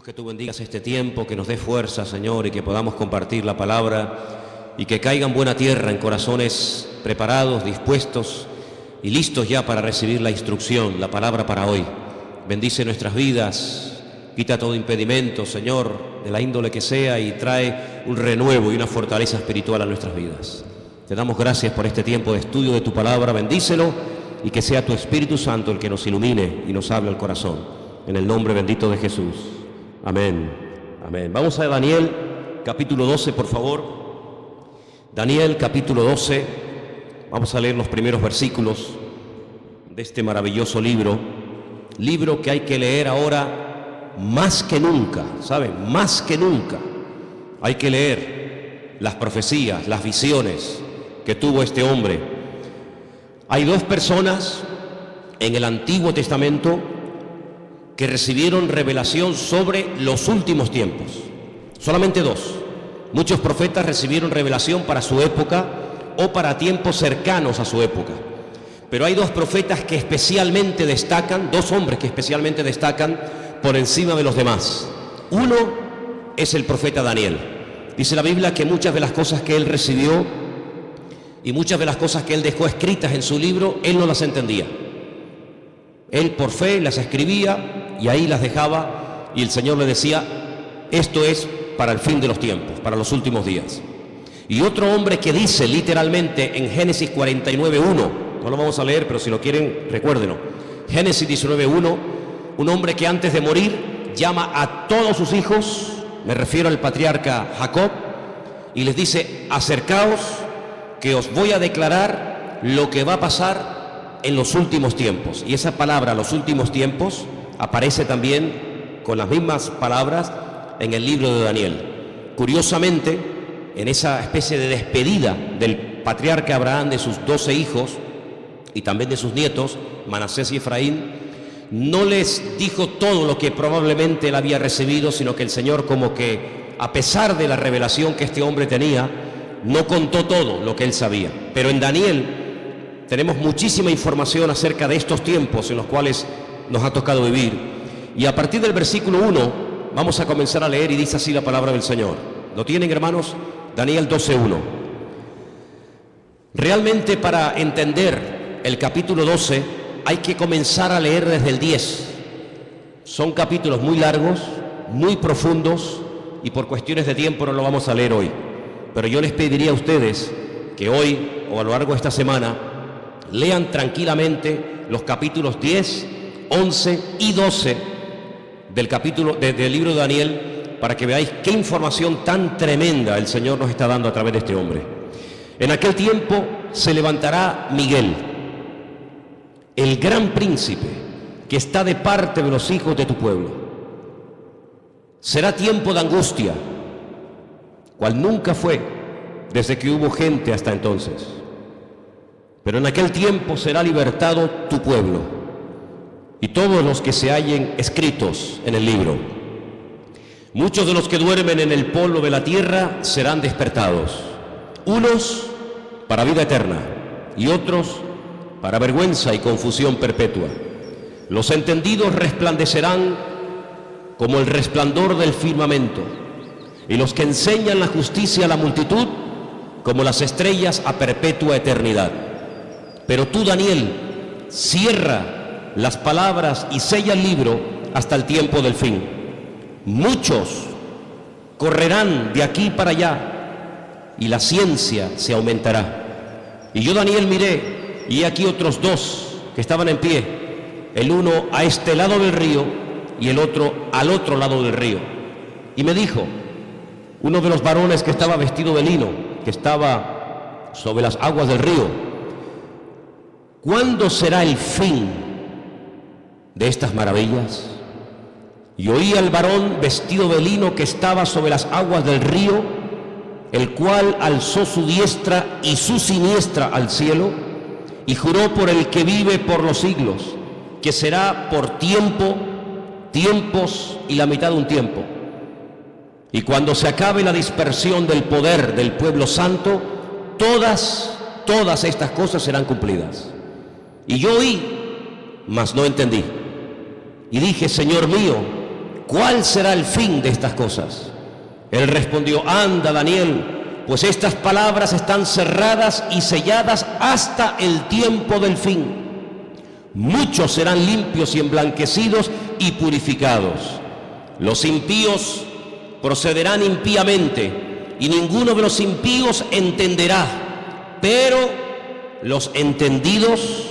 Pedimos que tú bendigas este tiempo, que nos dé fuerza, Señor, y que podamos compartir la palabra y que caiga en buena tierra, en corazones preparados, dispuestos y listos ya para recibir la instrucción, la palabra para hoy. Bendice nuestras vidas, quita todo impedimento, Señor, de la índole que sea, y trae un renuevo y una fortaleza espiritual a nuestras vidas. Te damos gracias por este tiempo de estudio de tu palabra, bendícelo y que sea tu Espíritu Santo el que nos ilumine y nos hable al corazón. En el nombre bendito de Jesús. Amén. Amén. Vamos a Daniel, capítulo 12, por favor. Daniel, capítulo 12. Vamos a leer los primeros versículos de este maravilloso libro. Libro que hay que leer ahora más que nunca, ¿saben? Más que nunca. Hay que leer las profecías, las visiones que tuvo este hombre. Hay dos personas en el Antiguo Testamento que recibieron revelación sobre los últimos tiempos. Solamente dos. Muchos profetas recibieron revelación para su época o para tiempos cercanos a su época. Pero hay dos profetas que especialmente destacan, dos hombres que especialmente destacan por encima de los demás. Uno es el profeta Daniel. Dice la Biblia que muchas de las cosas que él recibió y muchas de las cosas que él dejó escritas en su libro, él no las entendía. Él por fe las escribía y ahí las dejaba, y el Señor le decía: esto es para el fin de los tiempos, para los últimos días. Y otro hombre que dice literalmente en Génesis 49:1, no lo vamos a leer, pero si lo quieren, recuérdenlo. Génesis 19:1, un hombre que antes de morir llama a todos sus hijos, me refiero al patriarca Jacob, y les dice: acercaos, que os voy a declarar lo que va a pasar en los últimos tiempos. Y esa palabra, los últimos tiempos, aparece también con las mismas palabras en el libro de Daniel. Curiosamente, en esa especie de despedida del patriarca Abraham de sus 12 hijos y también de sus nietos, Manasés y Efraín, no les dijo todo lo que probablemente él había recibido, sino que el Señor, como que a pesar de la revelación que este hombre tenía, no contó todo lo que él sabía. Pero en Daniel tenemos muchísima información acerca de estos tiempos en los cuales nos ha tocado vivir. Y a partir del versículo 1 vamos a comenzar a leer, y dice así la palabra del Señor. ¿Lo tienen, hermanos? Daniel 12:1. Realmente, para entender el capítulo 12 hay que comenzar a leer desde el 10. Son capítulos muy largos, muy profundos, y por cuestiones de tiempo no lo vamos a leer hoy. Pero yo les pediría a ustedes que hoy o a lo largo de esta semana lean tranquilamente los capítulos 10, 11 y 12 del libro de Daniel, para que veáis qué información tan tremenda el Señor nos está dando a través de este hombre. En aquel tiempo se levantará Miguel, el gran príncipe, que está de parte de los hijos de tu pueblo. Será tiempo de angustia, cual nunca fue desde que hubo gente hasta entonces. Pero en aquel tiempo será libertado tu pueblo y todos los que se hallen escritos en el libro. Muchos de los que duermen en el polvo de la tierra serán despertados, unos para vida eterna y otros para vergüenza y confusión perpetua. Los entendidos resplandecerán como el resplandor del firmamento, y los que enseñan la justicia a la multitud como las estrellas a perpetua eternidad. Pero tú, Daniel, cierra las palabras y sella el libro hasta el tiempo del fin. Muchos correrán de aquí para allá y la ciencia se aumentará. Y yo, Daniel, miré, y aquí otros dos que estaban en pie, el uno a este lado del río y el otro al otro lado del río. Y me dijo uno de los varones que estaba vestido de lino, que estaba sobre las aguas del río: ¿cuándo será el fin de estas maravillas? Y oí al varón vestido de lino que estaba sobre las aguas del río, el cual alzó su diestra y su siniestra al cielo, y juró por el que vive por los siglos, que será por tiempo, tiempos y la mitad de un tiempo. Y cuando se acabe la dispersión del poder del pueblo santo, todas estas cosas serán cumplidas. Y yo oí, mas no entendí. Y dije: Señor mío, ¿cuál será el fin de estas cosas? Él respondió, anda, Daniel, pues estas palabras están cerradas y selladas hasta el tiempo del fin. Muchos serán limpios y emblanquecidos y purificados. Los impíos procederán impíamente, y ninguno de los impíos entenderá, pero los entendidos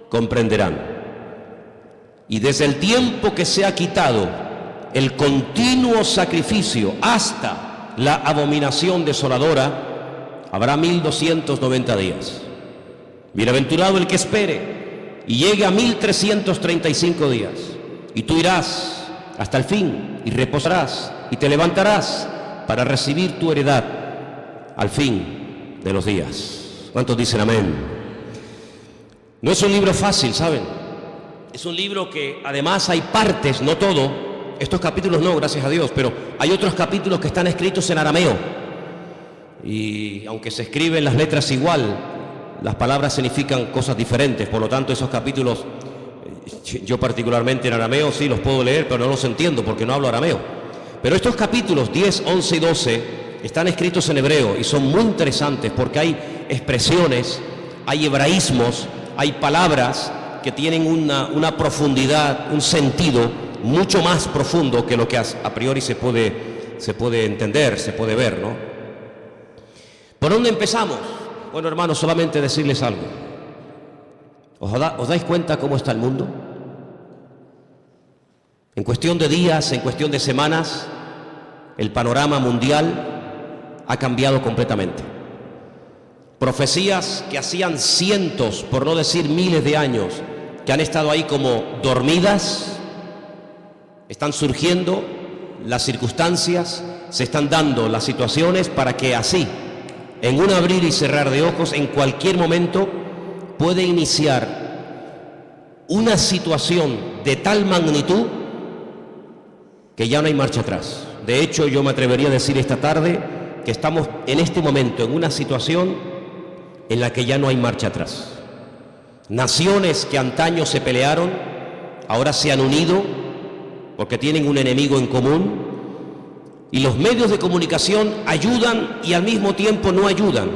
comprenderán. Y desde el tiempo que se ha quitado el continuo sacrificio hasta la abominación desoladora, habrá 1290 días. Bienaventurado el que espere y llegue a 1335 días. Y tú irás hasta el fin y reposarás y te levantarás para recibir tu heredad al fin de los días. ¿Cuántos dicen amén? No es un libro fácil, ¿saben? Es un libro que además hay partes, no todo, estos capítulos no, gracias a Dios, pero hay otros capítulos que están escritos en arameo. Y aunque se escriben las letras igual, las palabras significan cosas diferentes. Por lo tanto, esos capítulos, yo particularmente en arameo sí los puedo leer, pero no los entiendo porque no hablo arameo. Pero estos capítulos 10, 11 y 12 están escritos en hebreo y son muy interesantes porque hay expresiones, hay hebraísmos, hay palabras que tienen una profundidad, un sentido mucho más profundo que lo que a priori se puede entender, se puede ver, ¿no? ¿Por dónde empezamos? Bueno, hermanos, solamente decirles algo. ¿Os dais cuenta cómo está el mundo? En cuestión de días, en cuestión de semanas, el panorama mundial ha cambiado completamente. Profecías que hacían cientos, por no decir miles de años, que han estado ahí como dormidas, están surgiendo las circunstancias, se están dando las situaciones para que así, en un abrir y cerrar de ojos, en cualquier momento, puede iniciar una situación de tal magnitud que ya no hay marcha atrás. De hecho, yo me atrevería a decir esta tarde que estamos en este momento en una situación en la que ya no hay marcha atrás. Naciones que antaño se pelearon, ahora se han unido porque tienen un enemigo en común, y los medios de comunicación ayudan y al mismo tiempo no ayudan.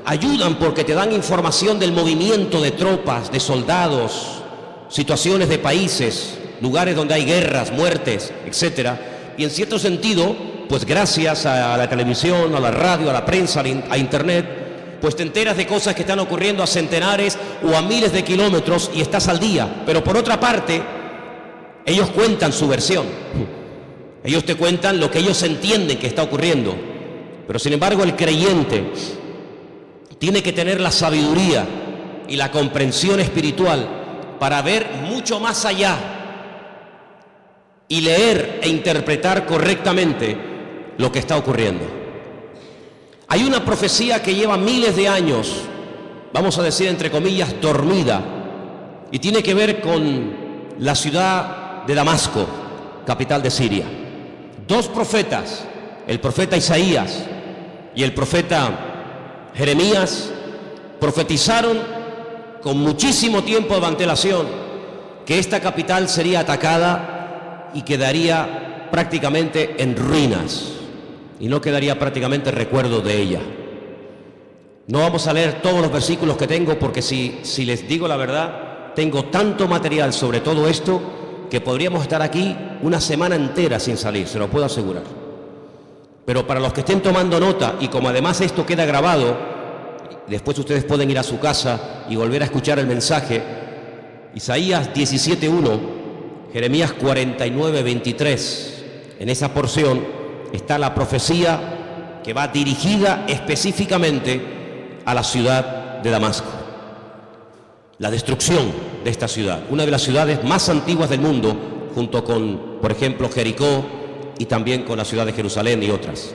Ayudan porque te dan información del movimiento de tropas, de soldados, situaciones de países, lugares donde hay guerras, muertes, etcétera. Y en cierto sentido, pues gracias a la televisión, a la radio, a la prensa, a internet, pues te enteras de cosas que están ocurriendo a centenares o a miles de kilómetros y estás al día. Pero por otra parte, ellos cuentan su versión. Ellos te cuentan lo que ellos entienden que está ocurriendo. Pero sin embargo, el creyente tiene que tener la sabiduría y la comprensión espiritual para ver mucho más allá y leer e interpretar correctamente lo que está ocurriendo. Hay una profecía que lleva miles de años, vamos a decir entre comillas, dormida, y tiene que ver con la ciudad de Damasco, capital de Siria. Dos profetas, el profeta Isaías y el profeta Jeremías, profetizaron con muchísimo tiempo de antelación que esta capital sería atacada y quedaría prácticamente en ruinas, y no quedaría prácticamente recuerdo de ella. No vamos a leer todos los versículos que tengo, porque si les digo la verdad, tengo tanto material sobre todo esto que podríamos estar aquí una semana entera sin salir, se lo puedo asegurar. Pero para los que estén tomando nota, y como además esto queda grabado, después ustedes pueden ir a su casa y volver a escuchar el mensaje. Isaías 17:1, Jeremías 49:23, en esa porción está la profecía que va dirigida específicamente a la ciudad de Damasco. La destrucción de esta ciudad, una de las ciudades más antiguas del mundo, junto con, por ejemplo, Jericó, y también con la ciudad de Jerusalén y otras.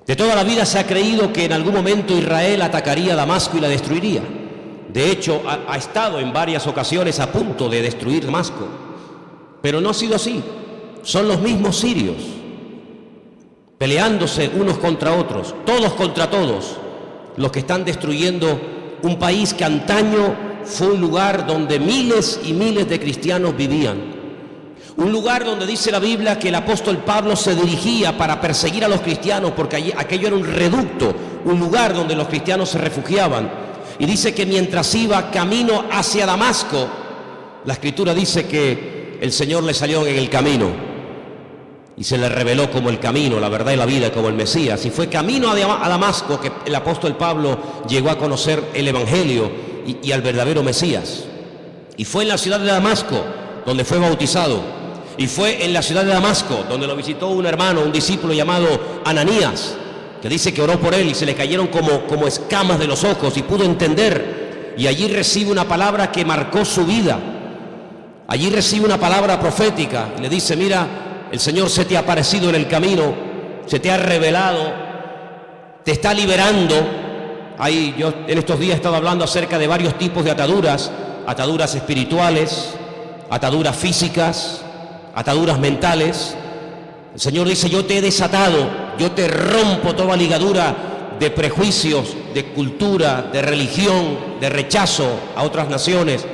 De toda la vida se ha creído que en algún momento Israel atacaría Damasco y la destruiría. De hecho, ha estado en varias ocasiones a punto de destruir Damasco, pero no ha sido así. Son los mismos sirios, peleándose unos contra otros, todos contra todos, los que están destruyendo un país que antaño fue un lugar donde miles y miles de cristianos vivían. Un lugar donde dice la Biblia que el apóstol Pablo se dirigía para perseguir a los cristianos, porque aquello era un reducto, un lugar donde los cristianos se refugiaban. Y dice que mientras iba camino hacia Damasco, la Escritura dice que el Señor le salió en el camino y se le reveló como el camino, la verdad y la vida, como el Mesías. Y fue camino a Damasco que el apóstol Pablo llegó a conocer el Evangelio y al verdadero Mesías. Y fue en la ciudad de Damasco donde fue bautizado. Y fue en la ciudad de Damasco donde lo visitó un hermano, un discípulo llamado Ananías, que dice que oró por él y se le cayeron como escamas de los ojos y pudo entender. Y allí recibe una palabra que marcó su vida. Allí recibe una palabra profética y le dice: mira, el Señor se te ha aparecido en el camino, se te ha revelado, te está liberando. Ahí yo en estos días he estado hablando acerca de varios tipos de ataduras: ataduras espirituales, ataduras físicas, ataduras mentales. El Señor dice: yo te he desatado, yo te rompo toda ligadura de prejuicios, de cultura, de religión, de rechazo a otras naciones,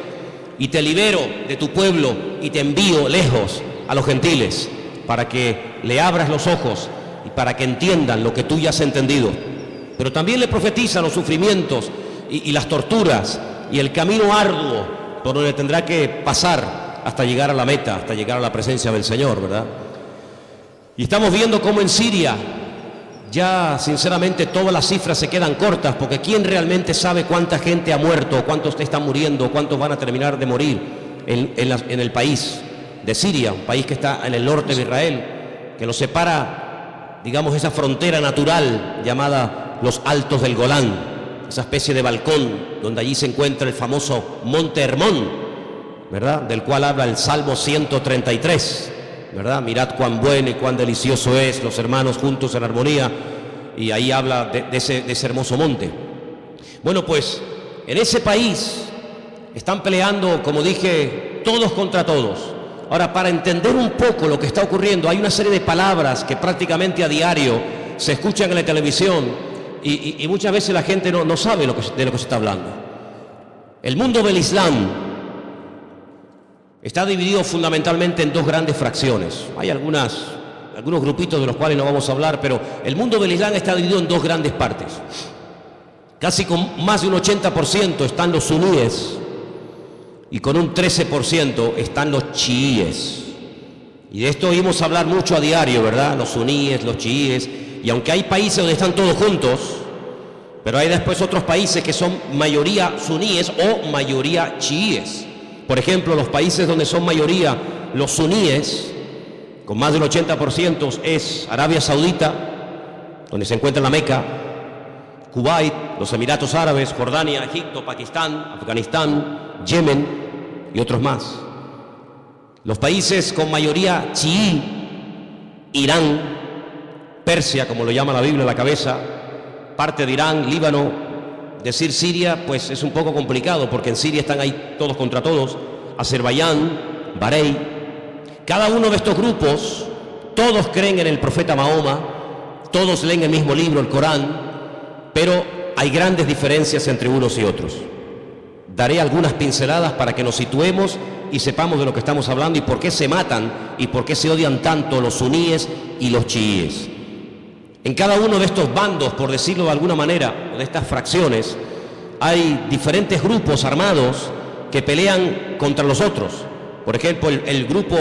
y te libero de tu pueblo y te envío lejos a los gentiles, para que le abras los ojos y para que entiendan lo que tú ya has entendido. Pero también le profetiza los sufrimientos y las torturas y el camino arduo por donde tendrá que pasar hasta llegar a la meta, hasta llegar a la presencia del Señor, ¿verdad? Y estamos viendo cómo en Siria ya sinceramente todas las cifras se quedan cortas, porque ¿quién realmente sabe cuánta gente ha muerto, cuántos están muriendo, cuántos van a terminar de morir en el país de Siria, un país que está en el norte de Israel, que lo separa, digamos, esa frontera natural llamada los Altos del Golán, esa especie de balcón donde allí se encuentra el famoso Monte Hermón, ¿verdad?, del cual habla el Salmo 133, ¿verdad? Mirad cuán bueno y cuán delicioso es los hermanos juntos en armonía, y ahí habla de ese hermoso monte. Bueno, pues en ese país están peleando, como dije, todos contra todos. Ahora, para entender un poco lo que está ocurriendo, hay una serie de palabras que prácticamente a diario se escuchan en la televisión y muchas veces la gente no sabe de lo que se está hablando. El mundo del Islam está dividido fundamentalmente en dos grandes fracciones. Hay algunos grupitos de los cuales no vamos a hablar, pero el mundo del Islam está dividido en dos grandes partes. Casi con más de un 80% están los suníes y con un 13% están los chiíes. Y de esto oímos hablar mucho a diario, ¿verdad? Los suníes, los chiíes. Y aunque hay países donde están todos juntos, pero hay después otros países que son mayoría suníes o mayoría chiíes. Por ejemplo, los países donde son mayoría los suníes, con más del 80%, es Arabia Saudita, donde se encuentra la Meca, Kuwait, los Emiratos Árabes, Jordania, Egipto, Pakistán, Afganistán, Yemen y otros más. Los países con mayoría chií, Irán, Persia, como lo llama la Biblia, la cabeza, parte de Irán, Líbano. Decir Siria, pues es un poco complicado, porque en Siria están ahí todos contra todos, Azerbaiyán, Bahrein. Cada uno de estos grupos, todos creen en el profeta Mahoma, todos leen el mismo libro, el Corán, pero hay grandes diferencias entre unos y otros. Daré algunas pinceladas para que nos situemos y sepamos de lo que estamos hablando y por qué se matan y por qué se odian tanto los suníes y los chiíes. En cada uno de estos bandos, por decirlo de alguna manera, de estas fracciones, hay diferentes grupos armados que pelean contra los otros. Por ejemplo, el grupo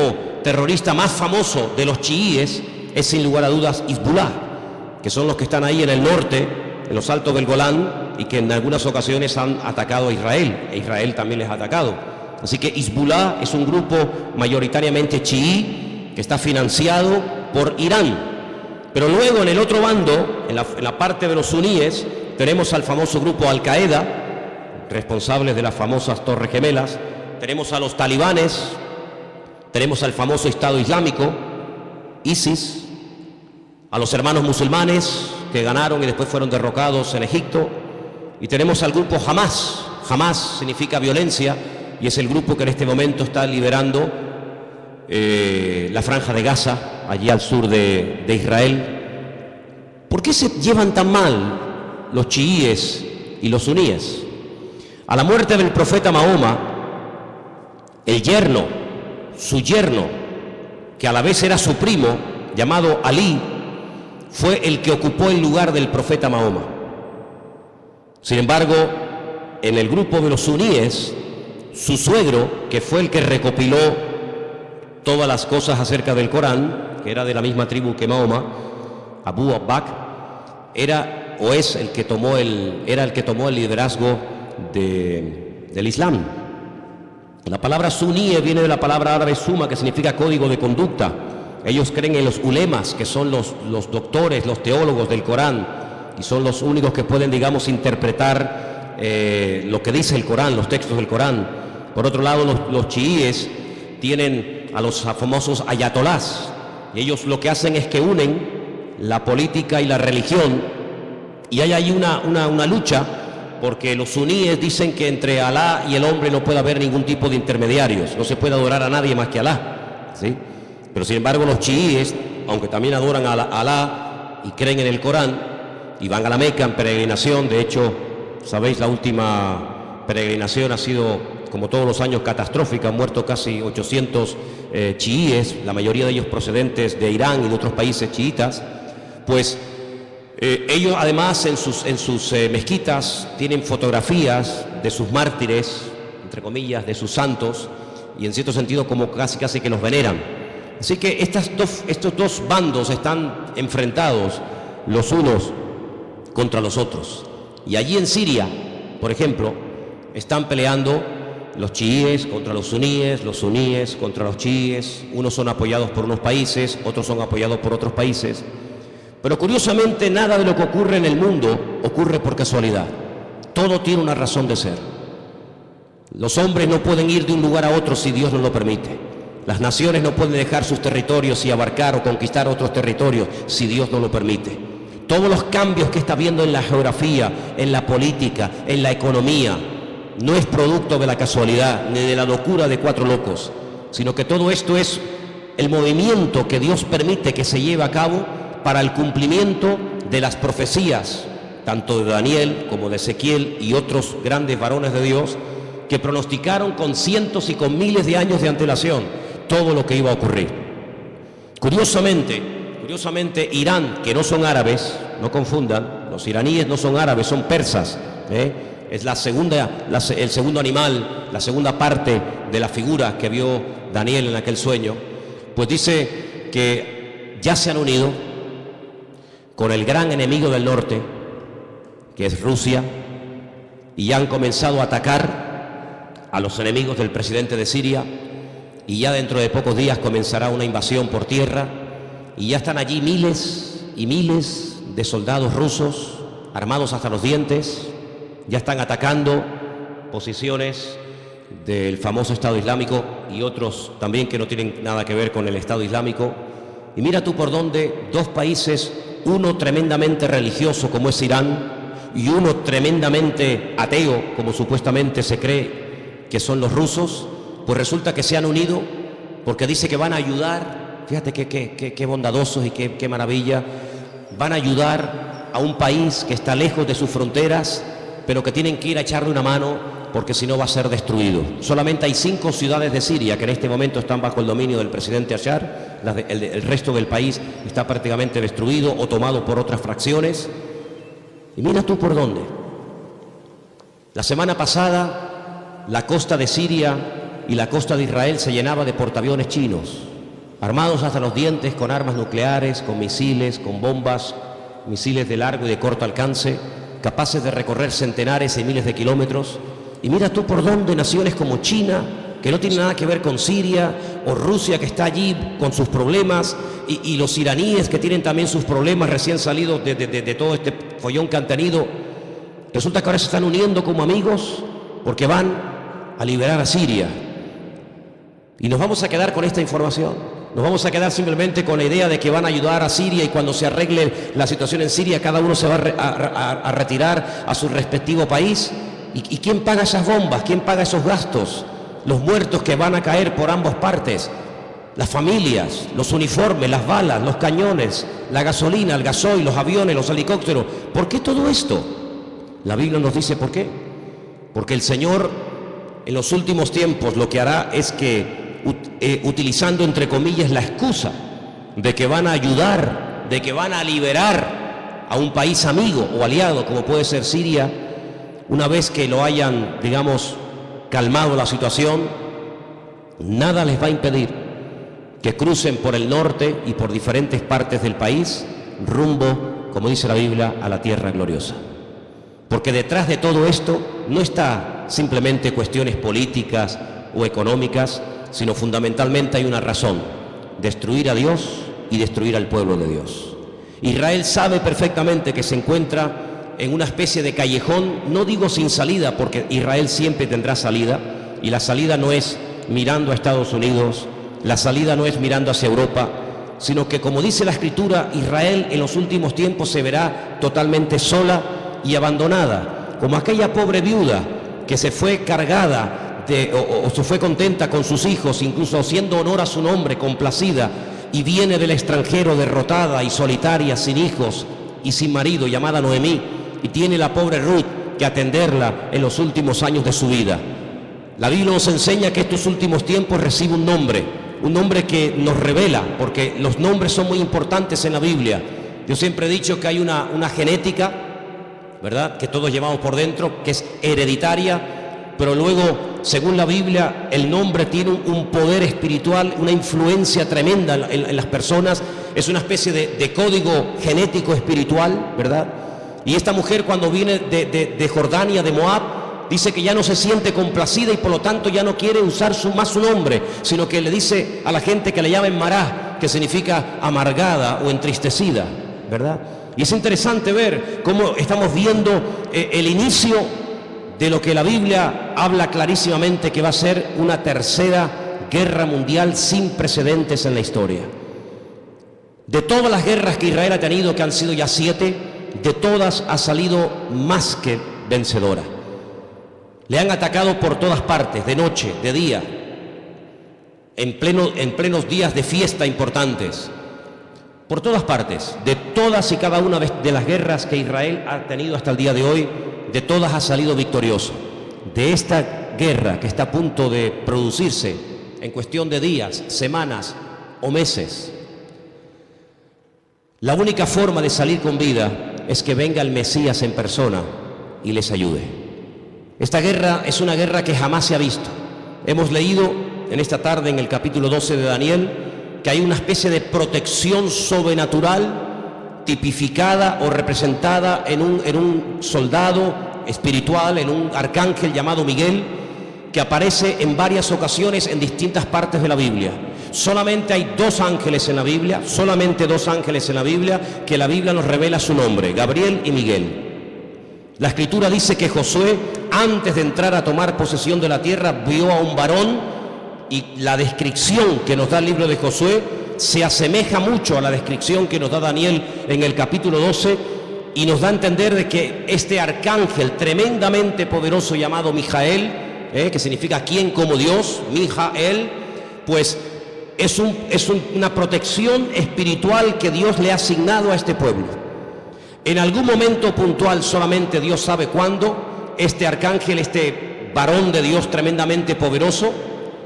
terrorista más famoso de los chiíes es sin lugar a dudas Hezbollah, que son los que están ahí en el norte, en los Altos del Golán, y que en algunas ocasiones han atacado a Israel, e Israel también les ha atacado. Así que Hezbollah es un grupo mayoritariamente chií que está financiado por Irán. Pero luego en el otro bando, en la parte de los suníes, tenemos al famoso grupo Al-Qaeda, responsables de las famosas Torres Gemelas, tenemos a los talibanes, tenemos al famoso Estado Islámico, ISIS, a los hermanos musulmanes que ganaron y después fueron derrocados en Egipto, y tenemos al grupo Hamas. Hamas significa violencia y es el grupo que en este momento está liberando la franja de Gaza, allí al sur de Israel. ¿Por qué se llevan tan mal los chiíes y los suníes? A la muerte del profeta Mahoma, su yerno, que a la vez era su primo, llamado Alí, fue el que ocupó el lugar del profeta Mahoma. Sin embargo, en el grupo de los suníes, su suegro, que fue el que recopiló todas las cosas acerca del Corán, que era de la misma tribu que Mahoma, Abu Bakr, era el que tomó el liderazgo del Islam. La palabra suní viene de la palabra árabe suma, que significa código de conducta. Ellos creen en los ulemas, que son los doctores, los teólogos del Corán, y son los únicos que pueden, digamos, interpretar lo que dice el Corán, los textos del Corán. Por otro lado, los chiíes tienen a los famosos ayatolás, y ellos lo que hacen es que unen la política y la religión, y hay ahí una lucha, porque los suníes dicen que entre Alá y el hombre no puede haber ningún tipo de intermediarios, no se puede adorar a nadie más que a Alá, ¿sí? Pero sin embargo los chiíes, aunque también adoran a Alá y creen en el Corán y van a la Meca en peregrinación, de hecho, sabéis, la última peregrinación ha sido, como todos los años, catastrófica, han muerto casi 800 chiíes, la mayoría de ellos procedentes de Irán y de otros países chiitas. Pues ellos además en sus mezquitas tienen fotografías de sus mártires, entre comillas, de sus santos, y en cierto sentido como casi que los veneran. Así que estos dos bandos están enfrentados los unos contra los otros. Y allí en Siria, por ejemplo, están peleando los chiíes contra los suníes contra los chiíes. Unos son apoyados por unos países, otros son apoyados por otros países. Pero curiosamente nada de lo que ocurre en el mundo ocurre por casualidad. Todo tiene una razón de ser. Los hombres no pueden ir de un lugar a otro si Dios no lo permite. Las naciones no pueden dejar sus territorios y abarcar o conquistar otros territorios si Dios no lo permite. Todos los cambios que está habiendo en la geografía, en la política, en la economía, no es producto de la casualidad ni de la locura de cuatro locos, sino que todo esto es el movimiento que Dios permite que se lleve a cabo para el cumplimiento de las profecías, tanto de Daniel como de Ezequiel y otros grandes varones de Dios, que pronosticaron con cientos y con miles de años de antelación todo lo que iba a ocurrir. Curiosamente, Irán, que no son árabes, no confundan, los iraníes no son árabes, son persas, es el segundo animal, la segunda parte de la figura que vio Daniel en aquel sueño, pues dice que ya se han unido con el gran enemigo del norte, que es Rusia, y ya han comenzado a atacar a los enemigos del presidente de Siria, y ya dentro de pocos días comenzará una invasión por tierra, y ya están allí miles y miles de soldados rusos armados hasta los dientes, ya están atacando posiciones del famoso Estado Islámico y otros también que no tienen nada que ver con el Estado Islámico. Y mira tú por dónde dos países, uno tremendamente religioso como es Irán y uno tremendamente ateo como supuestamente se cree que son los rusos, pues resulta que se han unido porque dice que van a ayudar, fíjate qué bondadosos y qué maravilla, van a ayudar a un país que está lejos de sus fronteras, pero que tienen que ir a echarle una mano porque si no va a ser destruido. Solamente hay 5 ciudades de Siria que en este momento están bajo el dominio del presidente Bashar, el resto del país está prácticamente destruido o tomado por otras fracciones. Y mira tú por dónde. La semana pasada la costa de Siria y la costa de Israel se llenaba de portaaviones chinos, armados hasta los dientes con armas nucleares, con misiles, con bombas, misiles de largo y de corto alcance, capaces de recorrer centenares y miles de kilómetros. Y mira tú por dónde naciones como China, que no tiene nada que ver con Siria, o Rusia, que está allí con sus problemas, y los iraníes, que tienen también sus problemas recién salidos de todo este follón que han tenido, resulta que ahora se están uniendo como amigos porque van a liberar a Siria. Y nos vamos a quedar con esta información, nos vamos a quedar simplemente con la idea de que van a ayudar a Siria y cuando se arregle la situación en Siria cada uno se va a retirar a su respectivo país. ¿Y quién paga esas bombas? ¿Quién paga esos gastos? Los muertos que van a caer por ambas partes, las familias, los uniformes, las balas, los cañones, la gasolina, el gasoil, los aviones, los helicópteros. ¿Por qué todo esto? La Biblia nos dice por qué. Porque el Señor en los últimos tiempos lo que hará es que utilizando entre comillas la excusa de que van a ayudar, de que van a liberar a un país amigo o aliado como puede ser Siria, una vez que lo hayan, digamos, calmado la situación, nada les va a impedir que crucen por el norte y por diferentes partes del país rumbo, como dice la Biblia, a la tierra gloriosa. Porque detrás de todo esto no está simplemente cuestiones políticas o económicas, sino fundamentalmente hay una razón: destruir a Dios y destruir al pueblo de Dios. Israel sabe perfectamente que se encuentra en una especie de callejón, no digo sin salida, porque Israel siempre tendrá salida, y la salida no es mirando a Estados Unidos, la salida no es mirando hacia Europa, sino que, como dice la Escritura, Israel en los últimos tiempos se verá totalmente sola y abandonada, como aquella pobre viuda que se fue cargada o se fue contenta con sus hijos, incluso haciendo honor a su nombre, complacida, y viene del extranjero derrotada y solitaria, sin hijos y sin marido, llamada Noemí, y tiene la pobre Ruth que atenderla en los últimos años de su vida. La Biblia nos enseña que estos últimos tiempos recibe un nombre que nos revela, porque los nombres son muy importantes en la Biblia. Yo siempre he dicho que hay una genética, ¿verdad?, que todos llevamos por dentro, que es hereditaria, pero luego, según la Biblia, el nombre tiene un poder espiritual, una influencia tremenda en las personas. Es una especie de código genético espiritual, ¿verdad? Y esta mujer, cuando viene de Jordania, de Moab, dice que ya no se siente complacida y por lo tanto ya no quiere usar más su nombre, sino que le dice a la gente que le llamen Mará, que significa amargada o entristecida, ¿verdad? Y es interesante ver cómo estamos viendo el inicio de lo que la Biblia habla clarísimamente, que va a ser una tercera guerra mundial sin precedentes en la historia. De todas las guerras que Israel ha tenido, que han sido ya 7, de todas ha salido más que vencedora. Le han atacado por todas partes, de noche, de día, en plenos días de fiesta importantes, por todas partes. De todas y cada una de las guerras que Israel ha tenido hasta el día de hoy, de todas ha salido victorioso. De esta guerra que está a punto de producirse en cuestión de días, semanas o meses, la única forma de salir con vida es que venga el Mesías en persona y les ayude. Esta guerra es una guerra que jamás se ha visto. Hemos leído en esta tarde en el capítulo 12 de Daniel que hay una especie de protección sobrenatural tipificada o representada en un soldado espiritual, en un arcángel llamado Miguel, que aparece en varias ocasiones en distintas partes de la Biblia. Solamente hay 2 ángeles en la Biblia, solamente 2 ángeles en la Biblia, que la Biblia nos revela su nombre: Gabriel y Miguel. La Escritura dice que Josué, antes de entrar a tomar posesión de la tierra, vio a un varón, y la descripción que nos da el libro de Josué se asemeja mucho a la descripción que nos da Daniel en el capítulo 12, y nos da a entender de que este arcángel tremendamente poderoso llamado Mijael, que significa quien como Dios, Mijael, pues es una protección espiritual que Dios le ha asignado a este pueblo. En algún momento puntual, solamente Dios sabe cuándo, este arcángel, este varón de Dios tremendamente poderoso,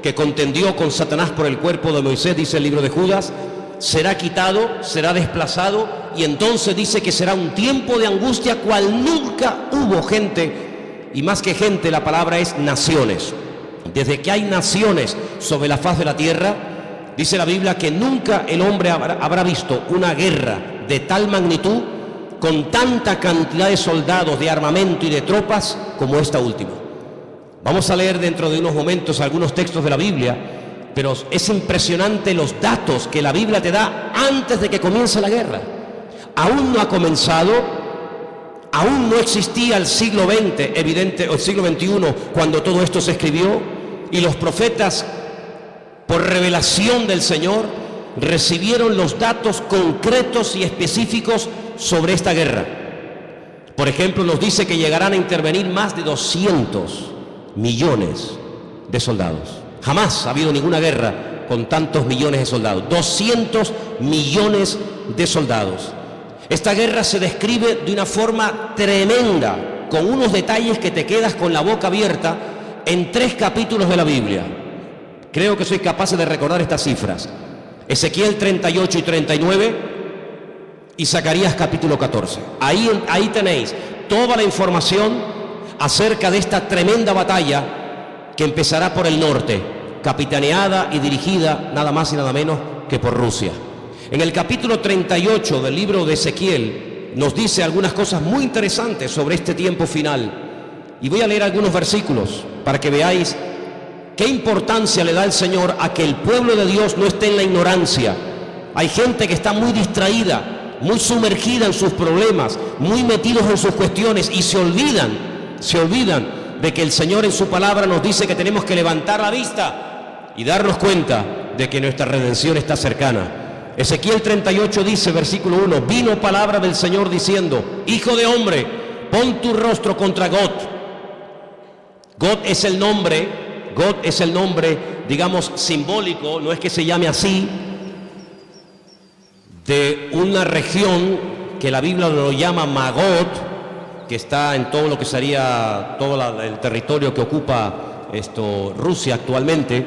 que contendió con Satanás por el cuerpo de Moisés, dice el libro de Judas, será quitado, será desplazado, y entonces dice que será un tiempo de angustia cual nunca hubo gente, y más que gente, la palabra es naciones. Desde que hay naciones sobre la faz de la tierra, dice la Biblia que nunca el hombre habrá visto una guerra de tal magnitud, con tanta cantidad de soldados, de armamento y de tropas como esta última. Vamos a leer dentro de unos momentos algunos textos de la Biblia, pero es impresionante los datos que la Biblia te da antes de que comience la guerra. Aún no ha comenzado, aún no existía el siglo XX, o el siglo XXI, cuando todo esto se escribió, y los profetas, por revelación del Señor, recibieron los datos concretos y específicos sobre esta guerra. Por ejemplo, nos dice que llegarán a intervenir más de 200 millones de soldados. Jamás ha habido ninguna guerra con tantos millones de soldados. 200 millones de soldados. Esta guerra se describe de una forma tremenda, con unos detalles que te quedas con la boca abierta, en 3 capítulos de la Biblia. creo que soy capaz de recordar estas cifras. Ezequiel 38 y 39 y Zacarías capítulo 14. Ahí tenéis toda la información acerca de esta tremenda batalla que empezará por el norte, capitaneada y dirigida nada más y nada menos que por Rusia. En el capítulo 38 del libro de Ezequiel nos dice algunas cosas muy interesantes sobre este tiempo final. Y voy a leer algunos versículos para que veáis qué importancia le da el Señor a que el pueblo de Dios no esté en la ignorancia. Hay gente que está muy distraída, muy sumergida en sus problemas, muy metidos en sus cuestiones y se olvidan de que el Señor en su palabra nos dice que tenemos que levantar la vista y darnos cuenta de que nuestra redención está cercana. Ezequiel 38 dice, versículo 1, vino palabra del Señor diciendo, hijo de hombre, pon tu rostro contra Got. Got es el nombre, digamos, simbólico, no es que se llame así, de una región que la Biblia lo llama Magot, que está en todo lo que sería todo el territorio que ocupa Rusia actualmente.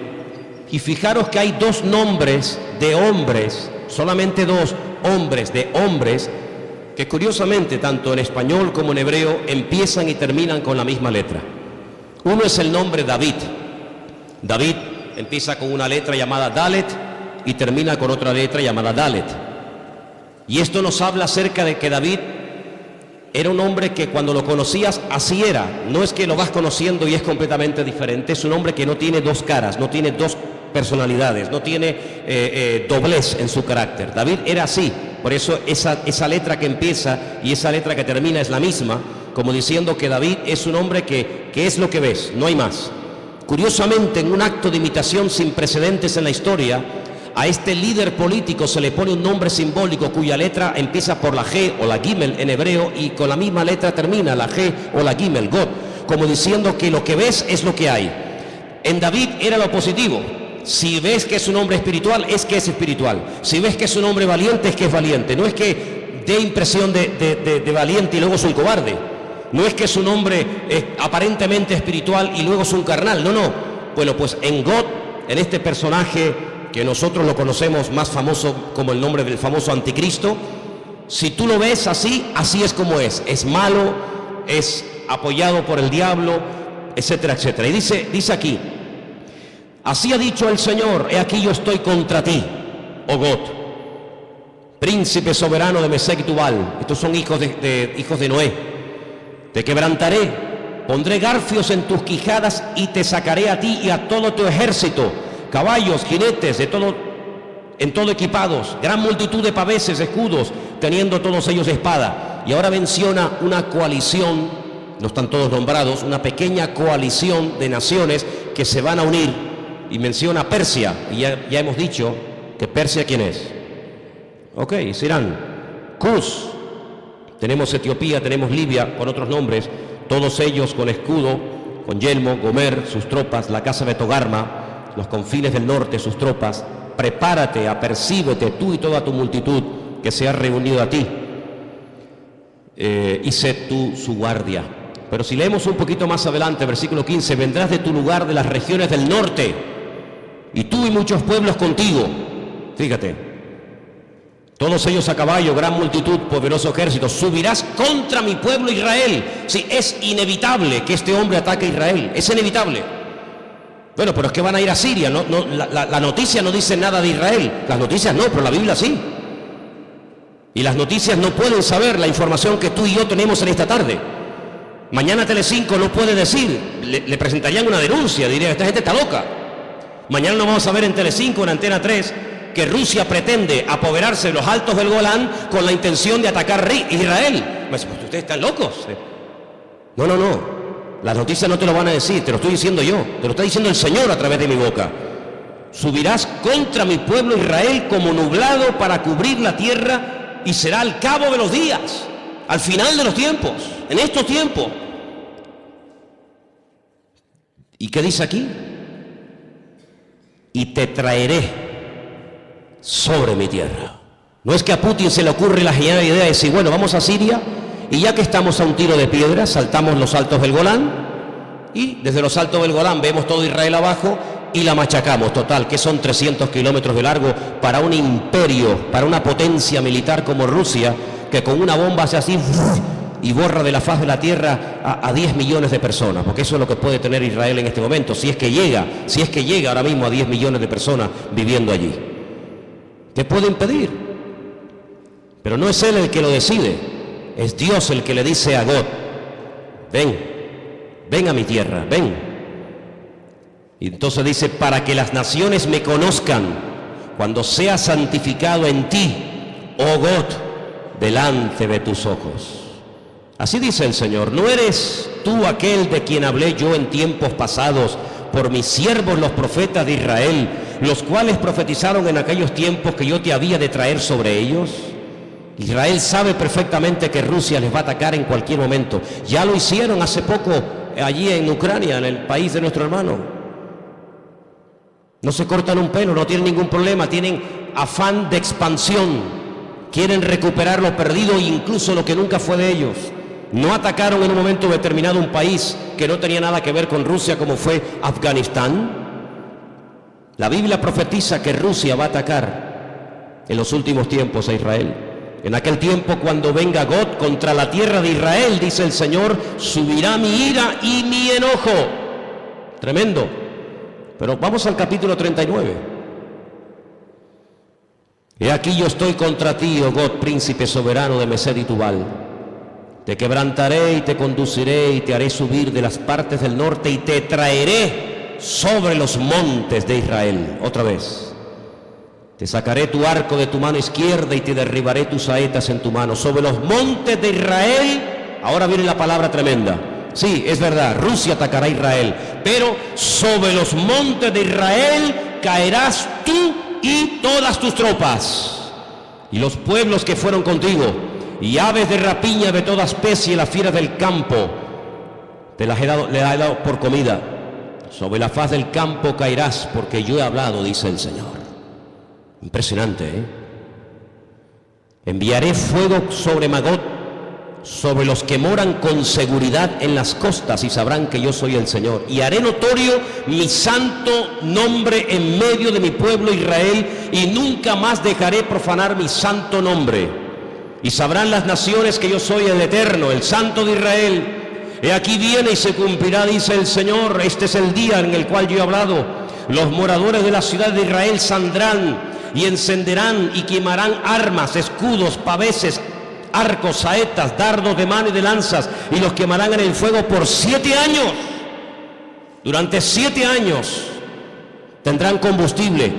Y fijaros que hay dos nombres de hombres, solamente dos nombres de hombres, que curiosamente tanto en español como en hebreo empiezan y terminan con la misma letra. Uno es el nombre David. David empieza con una letra llamada Dalet y termina con otra letra llamada Dalet. Y esto nos habla acerca de que David era un hombre que cuando lo conocías así era. No es que lo vas conociendo y es completamente diferente. Es un hombre que no tiene dos caras, no tiene dos personalidades, no tiene doblez en su carácter. David era así. Por eso esa letra que empieza y esa letra que termina es la misma, como diciendo que David es un hombre que es lo que ves, no hay más. Curiosamente, en un acto de imitación sin precedentes en la historia, a este líder político se le pone un nombre simbólico cuya letra empieza por la G o la Gimel en hebreo y con la misma letra termina la G o la Gimel, God, como diciendo que lo que ves es lo que hay. En David era lo positivo. Si ves que es un hombre espiritual, es que es espiritual. Si ves que es un hombre valiente, es que es valiente. No es que dé impresión de valiente y luego es un cobarde. No es que es un hombre aparentemente espiritual y luego es un carnal. No. Bueno, pues en God, en este personaje que nosotros lo conocemos más famoso como el nombre del famoso anticristo, si tú lo ves así, así es como es. Es malo, es apoyado por el diablo, etcétera, etcétera. Y dice aquí, así ha dicho el Señor, he aquí yo estoy contra ti, oh God, príncipe soberano de Mesec y Tubal. Estos son hijos de Noé. Te quebrantaré, pondré garfios en tus quijadas y te sacaré a ti y a todo tu ejército, caballos, jinetes, en todo equipados, gran multitud de paveses, escudos, teniendo todos ellos espada. Y ahora menciona una coalición, no están todos nombrados, una pequeña coalición de naciones que se van a unir. Y menciona Persia, y ya hemos dicho que Persia, ¿quién es? Ok, es Irán. Cus, tenemos Etiopía, tenemos Libia, con otros nombres, todos ellos con escudo, con yelmo, Gomer, sus tropas, la casa de Togarma, los confines del norte, sus tropas. Prepárate, apercíbete tú y toda tu multitud que se ha reunido a ti, y sé tú su guardia. Pero si leemos un poquito más adelante, versículo 15, vendrás de tu lugar de las regiones del norte, y tú y muchos pueblos contigo. Fíjate, todos ellos a caballo, gran multitud, poderoso ejército. Subirás contra mi pueblo Israel. Sí, es inevitable que este hombre ataque a Israel, es inevitable. Bueno, pero es que van a ir a Siria. La noticia no dice nada de Israel. Las noticias no, pero la Biblia sí. Y las noticias no pueden saber la información que tú y yo tenemos en esta tarde. Mañana Telecinco no puede decir, le presentarían una denuncia, diría, esta gente está loca. Mañana no vamos a ver en Telecinco, en Antena 3, que Rusia pretende apoderarse de los altos del Golán con la intención de atacar Israel. Pues ustedes están locos. No. Las noticias no te lo van a decir, te lo estoy diciendo yo, te lo está diciendo el Señor a través de mi boca. Subirás contra mi pueblo Israel como nublado para cubrir la tierra y será al cabo de los días, al final de los tiempos, en estos tiempos. ¿Y qué dice aquí? Y te traeré sobre mi tierra. No es que a Putin se le ocurre la genial idea de decir, bueno, vamos a Siria y ya que estamos a un tiro de piedra, saltamos los altos del Golán y desde los altos del Golán vemos todo Israel abajo y la machacamos. Total, que son 300 kilómetros de largo para un imperio, para una potencia militar como Rusia, que con una bomba hace así y borra de la faz de la tierra a 10 millones de personas, porque eso es lo que puede tener Israel en este momento, si es que llega ahora mismo a 10 millones de personas viviendo allí. ¿Qué puede impedir? Pero no es él el que lo decide, es Dios el que le dice a God: ven a mi tierra, ven. Y entonces dice: para que las naciones me conozcan, cuando sea santificado en ti, oh God, delante de tus ojos. Así dice el Señor: ¿no eres tú aquel de quien hablé yo en tiempos pasados por mis siervos los profetas de Israel, los cuales profetizaron en aquellos tiempos que yo te había de traer sobre ellos? Israel sabe perfectamente que Rusia les va a atacar en cualquier momento. Ya lo hicieron hace poco allí en Ucrania, en el país de nuestro hermano. No se cortan un pelo, no tienen ningún problema, tienen afán de expansión, quieren recuperar lo perdido e incluso lo que nunca fue de ellos. No atacaron en un momento determinado un país que no tenía nada que ver con Rusia, como fue Afganistán. La Biblia profetiza que Rusia va a atacar en los últimos tiempos a Israel. En aquel tiempo, cuando venga God contra la tierra de Israel, dice el Señor, subirá mi ira y mi enojo. Tremendo. Pero vamos al capítulo 39. He aquí yo estoy contra ti, oh God, príncipe soberano de Mesed y Tubal. Te quebrantaré y te conduciré y te haré subir de las partes del norte y te traeré sobre los montes de Israel. Otra vez. Te sacaré tu arco de tu mano izquierda y te derribaré tus saetas en tu mano. Sobre los montes de Israel, ahora viene la palabra tremenda. Sí, es verdad, Rusia atacará a Israel, pero sobre los montes de Israel caerás tú y todas tus tropas, y los pueblos que fueron contigo, y aves de rapiña de toda especie, las fieras del campo, le he dado por comida. Sobre la faz del campo caerás, porque yo he hablado, dice el Señor. Impresionante, ¿eh? Enviaré fuego sobre Magog, sobre los que moran con seguridad en las costas, y sabrán que yo soy el Señor. Y haré notorio mi santo nombre en medio de mi pueblo Israel, y nunca más dejaré profanar mi santo nombre. Y sabrán las naciones que yo soy el Eterno, el Santo de Israel. He aquí viene y se cumplirá, dice el Señor. Este es el día en el cual yo he hablado. Los moradores de la ciudad de Israel saldrán y encenderán y quemarán armas, escudos, paveses, arcos, saetas, dardos de mano y de lanzas, y los quemarán en el fuego por 7 años. Durante 7 años tendrán combustible,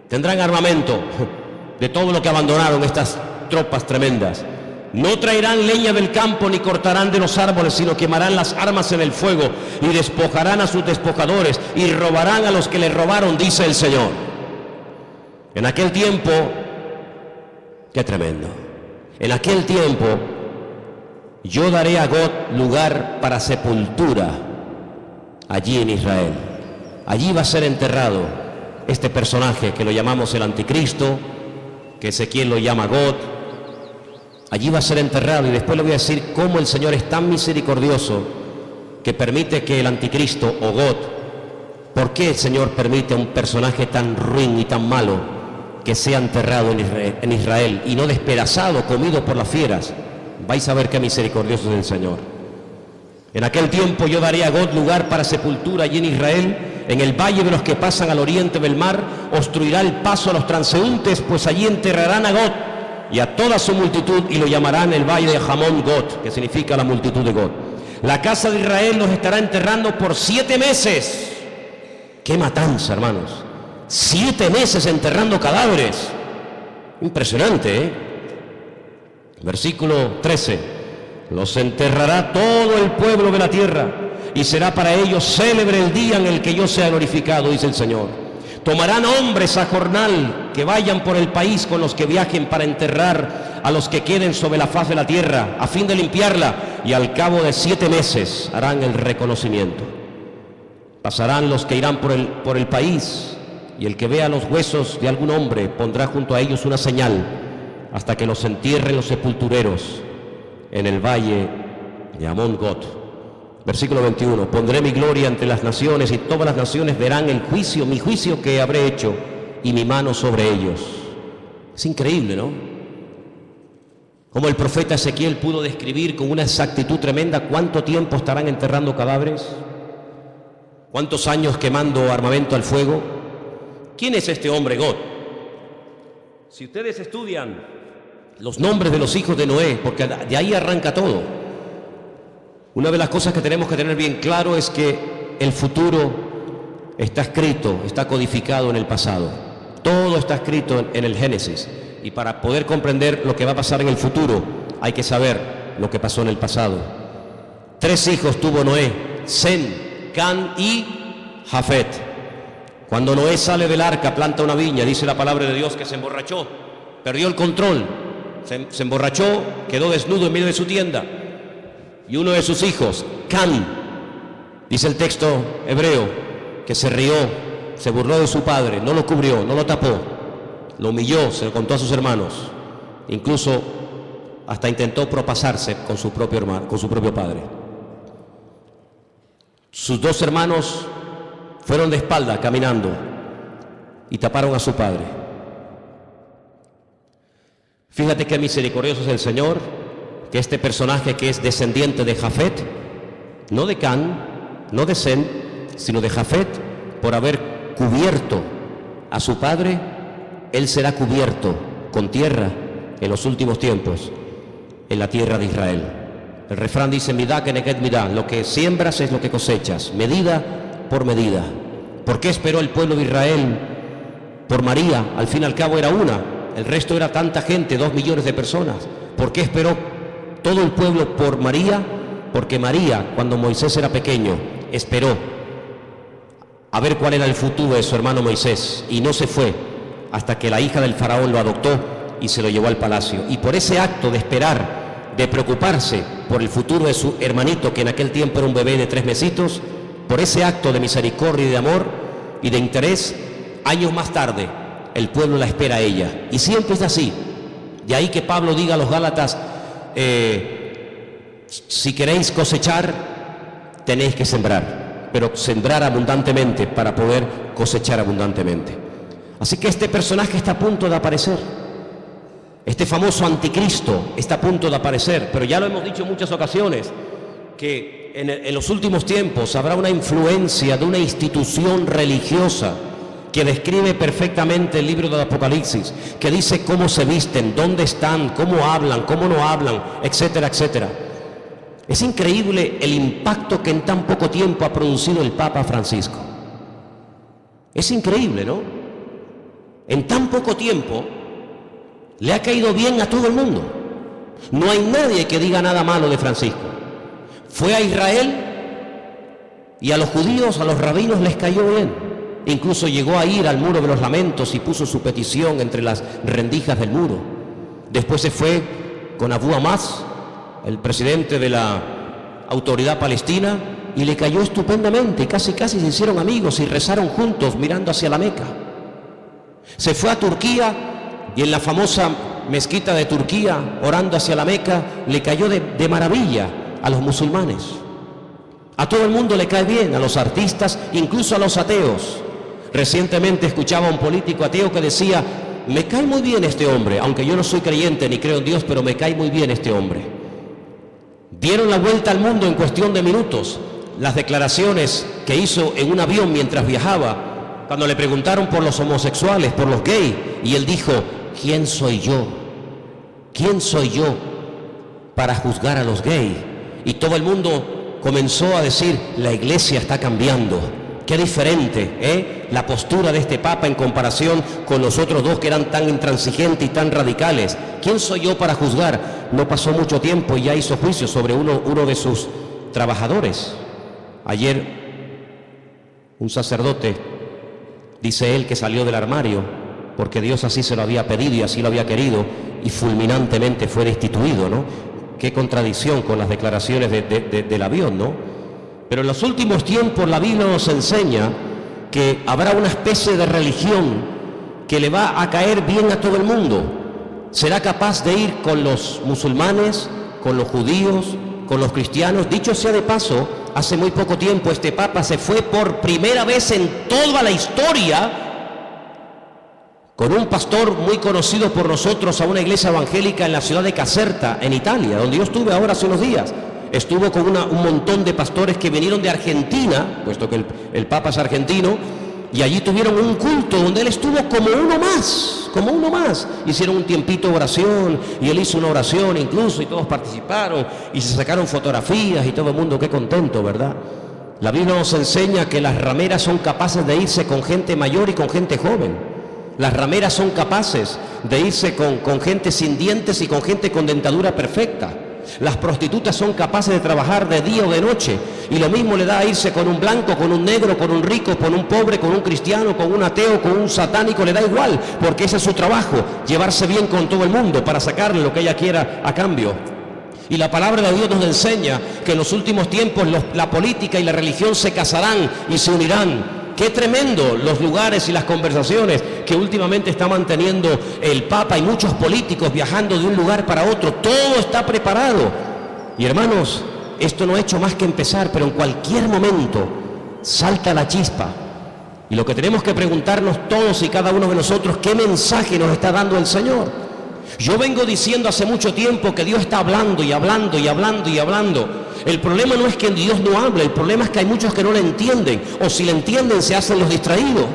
tendrán armamento de todo lo que abandonaron estas tropas tremendas. No traerán leña del campo ni cortarán de los árboles, sino quemarán las armas en el fuego y despojarán a sus despojadores y robarán a los que les robaron, dice el Señor. En aquel tiempo, qué tremendo. En aquel tiempo yo daré a God lugar para sepultura allí en Israel. Allí va a ser enterrado este personaje que lo llamamos el Anticristo, que Ezequiel lo llama God. Allí va a ser enterrado, y después le voy a decir cómo el Señor es tan misericordioso que permite que el Anticristo o God, ¿por qué el Señor permite a un personaje tan ruin y tan malo que sea enterrado en Israel y no despedazado, comido por las fieras? Vais a ver qué misericordioso es el Señor. En aquel tiempo yo daré a God lugar para sepultura allí en Israel, en el valle de los que pasan al oriente del mar, obstruirá el paso a los transeúntes, pues allí enterrarán a God y a toda su multitud, y lo llamarán el valle de Hamón God, que significa la multitud de God. La casa de Israel los estará enterrando por 7 meses. ¡Qué matanza, hermanos! 7 meses enterrando cadáveres. Impresionante, ¿eh? Versículo 13. Los enterrará todo el pueblo de la tierra, y será para ellos célebre el día en el que yo sea glorificado, dice el Señor. Tomarán hombres a jornal que vayan por el país con los que viajen para enterrar a los que queden sobre la faz de la tierra, a fin de limpiarla, y al cabo de 7 meses harán el reconocimiento. Pasarán los que irán por el país, y el que vea los huesos de algún hombre pondrá junto a ellos una señal, hasta que los entierren los sepultureros en el valle de Hamón God. Versículo 21, pondré mi gloria entre las naciones y todas las naciones verán el juicio, mi juicio que habré hecho y mi mano sobre ellos. Es increíble, ¿no? Como el profeta Ezequiel pudo describir con una exactitud tremenda cuánto tiempo estarán enterrando cadáveres, cuántos años quemando armamento al fuego. ¿Quién es este hombre, God? Si ustedes estudian los nombres de los hijos de Noé, porque de ahí arranca todo, una de las cosas que tenemos que tener bien claro es que el futuro está escrito, está codificado en el pasado. Todo está escrito en el Génesis. Y para poder comprender lo que va a pasar en el futuro, hay que saber lo que pasó en el pasado. 3 hijos tuvo Noé: Sem, Can y Jafet. Cuando Noé sale del arca, planta una viña, dice la palabra de Dios que se emborrachó, perdió el control, se emborrachó, quedó desnudo en medio de su tienda. Y uno de sus hijos, Can, dice el texto hebreo, que se rió, se burló de su padre, no lo cubrió, no lo tapó, lo humilló, se lo contó a sus hermanos, incluso hasta intentó propasarse con su propio hermano, con su propio padre. Sus 2 hermanos fueron de espalda caminando y taparon a su padre. Fíjate qué misericordioso es el Señor, que este personaje que es descendiente de Jafet, no de Can, no de Sem, sino de Jafet, por haber cubierto a su padre, él será cubierto con tierra en los últimos tiempos, en la tierra de Israel. El refrán dice: midá keneged midá, lo que siembras es lo que cosechas, medida por medida. ¿Por qué esperó el pueblo de Israel por María? Al fin y al cabo era una, el resto era tanta gente, 2 millones de personas. ¿Por qué esperó todo el pueblo por María? Porque María, cuando Moisés era pequeño, esperó a ver cuál era el futuro de su hermano Moisés, y no se fue hasta que la hija del faraón lo adoptó y se lo llevó al palacio. Y por ese acto de esperar, de preocuparse por el futuro de su hermanito, que en aquel tiempo era un bebé de 3 mesitos, por ese acto de misericordia y de amor y de interés, años más tarde el pueblo la espera a ella. Y siempre es así. De ahí que Pablo diga a los Gálatas: si queréis cosechar, tenéis que sembrar, pero sembrar abundantemente para poder cosechar abundantemente. Así que este personaje está a punto de aparecer. Este famoso anticristo está a punto de aparecer, pero ya lo hemos dicho en muchas ocasiones, que en los últimos tiempos habrá una influencia de una institución religiosa que describe perfectamente el libro del Apocalipsis, que dice cómo se visten, dónde están, cómo hablan, cómo no hablan, etcétera, etcétera. Es increíble el impacto que en tan poco tiempo ha producido el Papa Francisco. Es increíble, ¿no? En tan poco tiempo le ha caído bien a todo el mundo. No hay nadie que diga nada malo de Francisco. Fue a Israel y a los judíos, a los rabinos les cayó bien. Incluso llegó a ir al muro de los lamentos y puso su petición entre las rendijas del muro. Después se fue con Abu Hamas, el presidente de la autoridad palestina, y le cayó estupendamente, y casi se hicieron amigos y rezaron juntos mirando hacia la Meca. Se fue a Turquía y en la famosa mezquita de Turquía, orando hacia la Meca, le cayó de maravilla a los musulmanes. A todo el mundo le cae bien, a los artistas, incluso a los ateos. Recientemente escuchaba a un político ateo que decía: me cae muy bien este hombre, aunque yo no soy creyente ni creo en Dios, pero me cae muy bien este hombre. Dieron la vuelta al mundo en cuestión de minutos las declaraciones que hizo en un avión mientras viajaba, cuando le preguntaron por los homosexuales, por los gays, y él dijo: ¿quién soy yo? ¿Quién soy yo para juzgar a los gays? Y todo el mundo comenzó a decir: la iglesia está cambiando. Qué diferente, la postura de este Papa en comparación con los otros 2 que eran tan intransigentes y tan radicales. ¿Quién soy yo para juzgar? No pasó mucho tiempo y ya hizo juicio sobre uno de sus trabajadores. Ayer un sacerdote, dice él, que salió del armario porque Dios así se lo había pedido y así lo había querido, y fulminantemente fue destituido, ¿no? Qué contradicción con las declaraciones del avión, ¿no? Pero en los últimos tiempos la Biblia nos enseña que habrá una especie de religión que le va a caer bien a todo el mundo. Será capaz de ir con los musulmanes, con los judíos, con los cristianos. Dicho sea de paso, hace muy poco tiempo este Papa se fue por primera vez en toda la historia con un pastor muy conocido por nosotros a una iglesia evangélica en la ciudad de Caserta, en Italia, donde yo estuve ahora hace unos días. Estuvo con un montón de pastores que vinieron de Argentina, puesto que el Papa es argentino, y allí tuvieron un culto donde él estuvo como uno más. Hicieron un tiempito de oración, y él hizo una oración incluso, y todos participaron, y se sacaron fotografías, y todo el mundo, qué contento, ¿verdad? La Biblia nos enseña que las rameras son capaces de irse con gente mayor y con gente joven. Las rameras son capaces de irse con gente sin dientes y con gente con dentadura perfecta. Las prostitutas son capaces de trabajar de día o de noche, y lo mismo le da a irse con un blanco, con un negro, con un rico, con un pobre, con un cristiano, con un ateo, con un satánico, le da igual, porque ese es su trabajo, llevarse bien con todo el mundo para sacarle lo que ella quiera a cambio. Y la palabra de Dios nos enseña que en los últimos tiempos la política y la religión se casarán y se unirán. Qué tremendo los lugares y las conversaciones que últimamente está manteniendo el Papa y muchos políticos viajando de un lugar para otro. Todo está preparado. Y hermanos, esto no ha hecho más que empezar, pero en cualquier momento salta la chispa. Y lo que tenemos que preguntarnos todos y cada uno de nosotros, ¿qué mensaje nos está dando el Señor? Yo vengo diciendo hace mucho tiempo que Dios está hablando y hablando y hablando y hablando. El problema no es que Dios no hable, el problema es que hay muchos que no le entienden, o si le entienden se hacen los distraídos.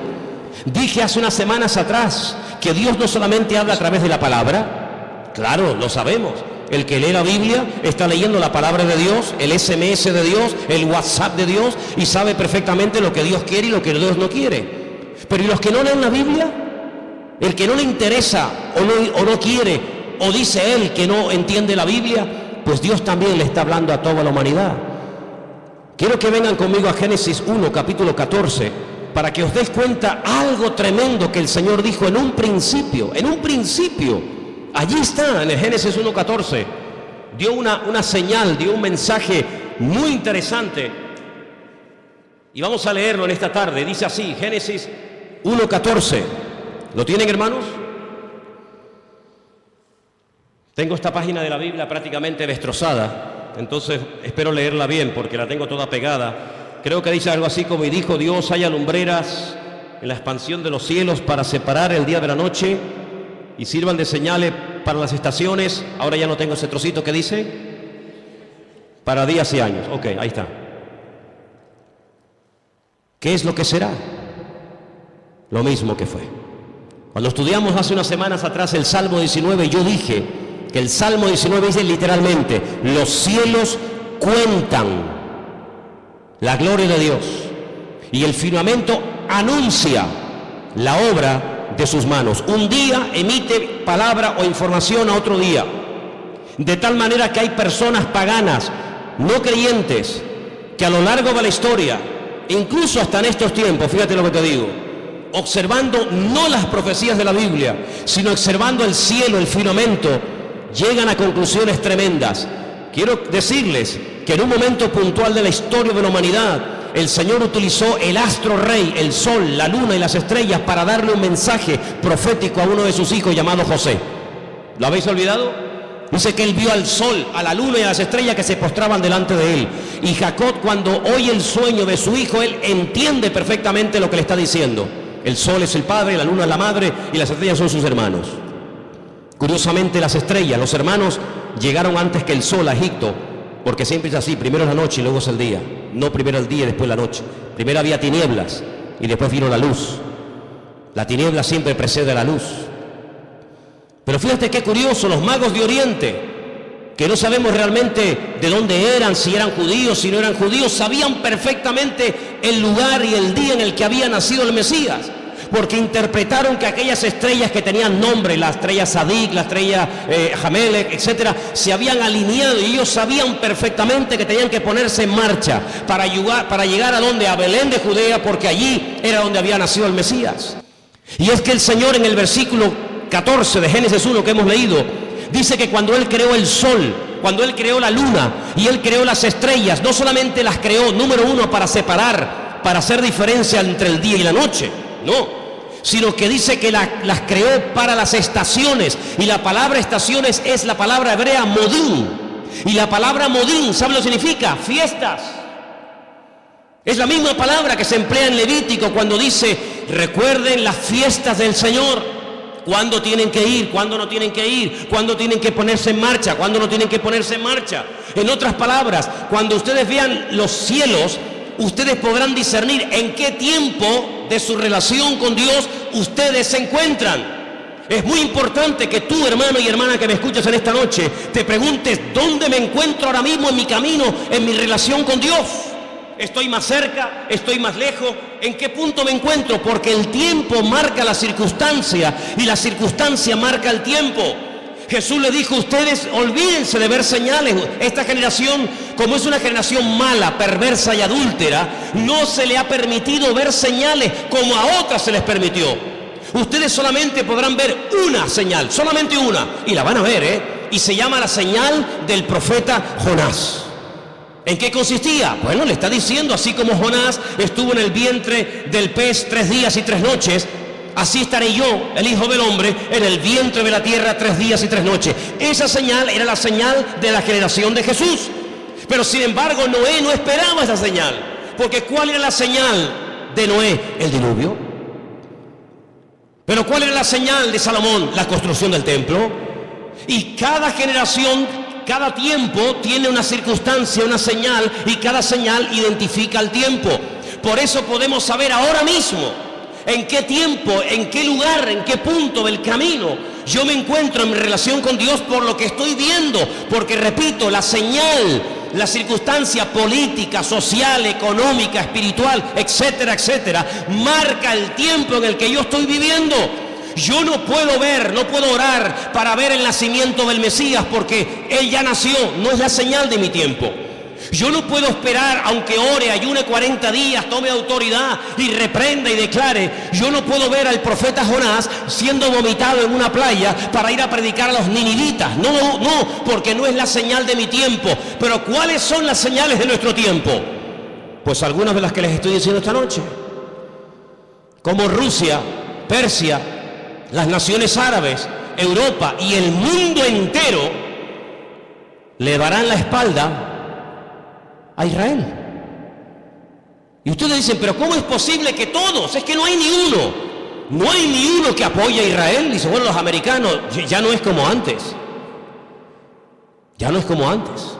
Dije hace unas semanas atrás que Dios no solamente habla a través de la palabra, claro, lo sabemos. El que lee la Biblia está leyendo la palabra de Dios, el SMS de Dios, el WhatsApp de Dios, y sabe perfectamente lo que Dios quiere y lo que Dios no quiere. Pero ¿y los que no leen la Biblia? El que no le interesa o no quiere, o dice él que no entiende la Biblia, pues Dios también le está hablando a toda la humanidad. Quiero que vengan conmigo a Génesis 1, capítulo 14, para que os des cuenta algo tremendo que el Señor dijo en un principio. Allí está, en el Génesis 1, 14. Dio una señal, dio un mensaje muy interesante. Y vamos a leerlo en esta tarde. Dice así, Génesis 1, 14. ¿Lo tienen, hermanos? Tengo esta página de la Biblia prácticamente destrozada, entonces espero leerla bien porque la tengo toda pegada. Creo que dice algo así como: y dijo Dios, haya lumbreras en la expansión de los cielos para separar el día de la noche y sirvan de señales para las estaciones. Ahora ya no tengo ese trocito que dice para días y años. Ok, ahí está. ¿Qué es lo que será? Lo mismo que fue. Cuando estudiamos hace unas semanas atrás el Salmo 19, yo dije que el Salmo 19 dice literalmente: los cielos cuentan la gloria de Dios y el firmamento anuncia la obra de sus manos. Un día emite palabra o información a otro día, de tal manera que hay personas paganas, no creyentes, que a lo largo de la historia, incluso hasta en estos tiempos, fíjate lo que te digo, observando no las profecías de la Biblia, sino observando el cielo, el firmamento, llegan a conclusiones tremendas. Quiero decirles que en un momento puntual de la historia de la humanidad, el Señor utilizó el astro rey, el sol, la luna y las estrellas para darle un mensaje profético a uno de sus hijos llamado José. ¿Lo habéis olvidado? Dice que él vio al sol, a la luna y a las estrellas que se postraban delante de él. Y Jacob, cuando oye el sueño de su hijo, él entiende perfectamente lo que le está diciendo. El sol es el padre, la luna es la madre y las estrellas son sus hermanos. Curiosamente, las estrellas, los hermanos, llegaron antes que el sol a Egipto, porque siempre es así: primero es la noche y luego es el día. No primero el día y después la noche. Primero había tinieblas y después vino la luz. La tiniebla siempre precede a la luz. Pero fíjate qué curioso, los magos de Oriente, que no sabemos realmente de dónde eran, si eran judíos, si no eran judíos, sabían perfectamente el lugar y el día en el que había nacido el Mesías, porque interpretaron que aquellas estrellas que tenían nombre, la estrella Sadik, la estrella Jamelec, etcétera, se habían alineado, y ellos sabían perfectamente que tenían que ponerse en marcha para llegar a donde, a Belén de Judea, porque allí era donde había nacido el Mesías. Y es que el Señor, en el versículo 14 de Génesis 1 que hemos leído, dice que cuando Él creó el sol, cuando Él creó la luna y Él creó las estrellas, no solamente las creó, número uno, para separar, para hacer diferencia entre el día y la noche, no, sino que dice que las creó para las estaciones. Y la palabra estaciones es la palabra hebrea modín. Y la palabra modín, ¿sabe lo que significa? Fiestas. Es la misma palabra que se emplea en Levítico cuando dice, recuerden las fiestas del Señor. ¿Cuándo tienen que ir? ¿Cuándo no tienen que ir? ¿Cuándo tienen que ponerse en marcha? ¿Cuándo no tienen que ponerse en marcha? En otras palabras, cuando ustedes vean los cielos, ustedes podrán discernir en qué tiempo de su relación con Dios ustedes se encuentran. Es muy importante que tú, hermano y hermana que me escuchas en esta noche, te preguntes dónde me encuentro ahora mismo en mi camino, en mi relación con Dios. ¿Estoy más cerca? ¿Estoy más lejos? ¿En qué punto me encuentro? Porque el tiempo marca la circunstancia y la circunstancia marca el tiempo. Jesús le dijo, ustedes olvídense de ver señales. Esta generación, como es una generación mala, perversa y adúltera, no se le ha permitido ver señales como a otras se les permitió. Ustedes solamente podrán ver una señal, solamente una, y la van a ver, y se llama la señal del profeta Jonás. ¿En qué consistía? Bueno, le está diciendo, así como Jonás estuvo en el vientre del pez 3 días y 3 noches, así estaré yo, el Hijo del Hombre, en el vientre de la tierra 3 días y 3 noches. Esa señal era la señal de la generación de Jesús. Pero sin embargo, Noé no esperaba esa señal. Porque ¿cuál era la señal de Noé? El diluvio. Pero ¿cuál era la señal de Salomón? La construcción del templo. Y cada generación, cada tiempo tiene una circunstancia, una señal, y cada señal identifica el tiempo. Por eso podemos saber ahora mismo en qué tiempo, en qué lugar, en qué punto del camino yo me encuentro en mi relación con Dios por lo que estoy viendo. Porque repito, la señal, la circunstancia política, social, económica, espiritual, etcétera, etcétera, marca el tiempo en el que yo estoy viviendo. Yo no puedo ver, no puedo orar para ver el nacimiento del Mesías porque Él ya nació, no es la señal de mi tiempo. Yo no puedo esperar, aunque ore, ayune 40 días, tome autoridad y reprenda y declare. Yo no puedo ver al profeta Jonás siendo vomitado en una playa para ir a predicar a los ninivitas. No, porque no es la señal de mi tiempo. Pero ¿cuáles son las señales de nuestro tiempo? Pues algunas de las que les estoy diciendo esta noche. Como Rusia, Persia, las naciones árabes, Europa y el mundo entero le darán la espalda a Israel. Y ustedes dicen, pero ¿cómo es posible que todos? Es que no hay ni uno que apoye a Israel. Dice, bueno, los americanos, ya no es como antes. Ya no es como antes.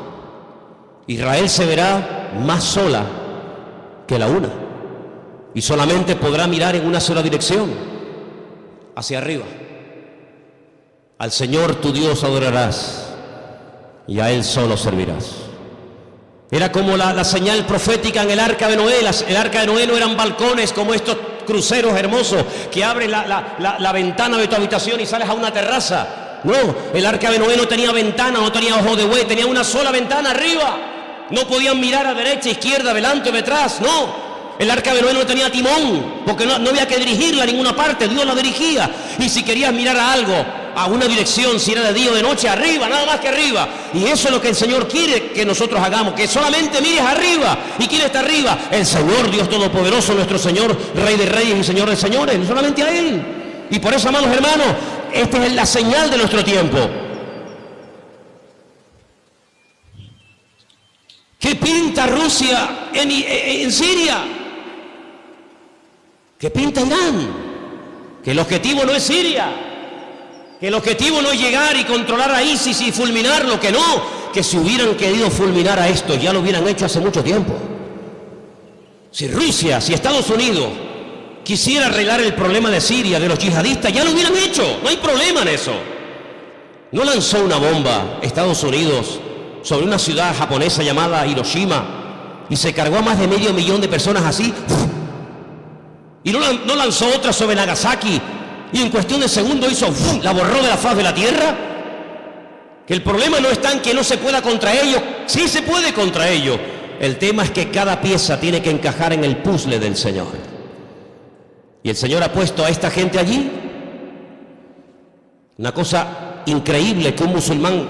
Israel se verá más sola que la una. Y solamente podrá mirar en una sola dirección, hacia arriba. Al Señor tu Dios adorarás y a Él solo servirás. Era como la señal profética en el arca de Noé. El arca de Noé no eran balcones como estos cruceros hermosos que abres la ventana de tu habitación y sales a una terraza. No, el arca de Noé no tenía ventana, no tenía ojo de buey, tenía una sola ventana arriba. No podían mirar a derecha, izquierda, adelante o detrás, no. El arca de Noé no tenía timón, porque no había que dirigirla a ninguna parte, Dios la dirigía. Y si querías mirar a algo, a una dirección, si era de día o de noche, arriba, nada más que arriba. Y eso es lo que el Señor quiere que nosotros hagamos, que solamente mires arriba. ¿Y quién está arriba? El Señor, Dios Todopoderoso, nuestro Señor, Rey de Reyes y Señor de Señores, no solamente a Él. Y por eso, amados hermanos, esta es la señal de nuestro tiempo. ¿Qué pinta Rusia en Siria? ¿Qué pinta Irán? Que el objetivo no es Siria, que el objetivo no es llegar y controlar a ISIS y fulminarlo, que no, que si hubieran querido fulminar a estos ya lo hubieran hecho hace mucho tiempo. Si Rusia, si Estados Unidos quisiera arreglar el problema de Siria, de los yihadistas, ya lo hubieran hecho, no hay problema en eso. No lanzó una bomba Estados Unidos sobre una ciudad japonesa llamada Hiroshima y se cargó a más de 500.000 de personas así. Y no lanzó otra sobre Nagasaki y en cuestión de segundos hizo, la borró de la faz de la tierra. Que el problema no está en que no se pueda contra ellos, sí se puede contra ellos. El tema es que cada pieza tiene que encajar en el puzzle del Señor. Y el Señor ha puesto a esta gente allí. Una cosa increíble que un musulmán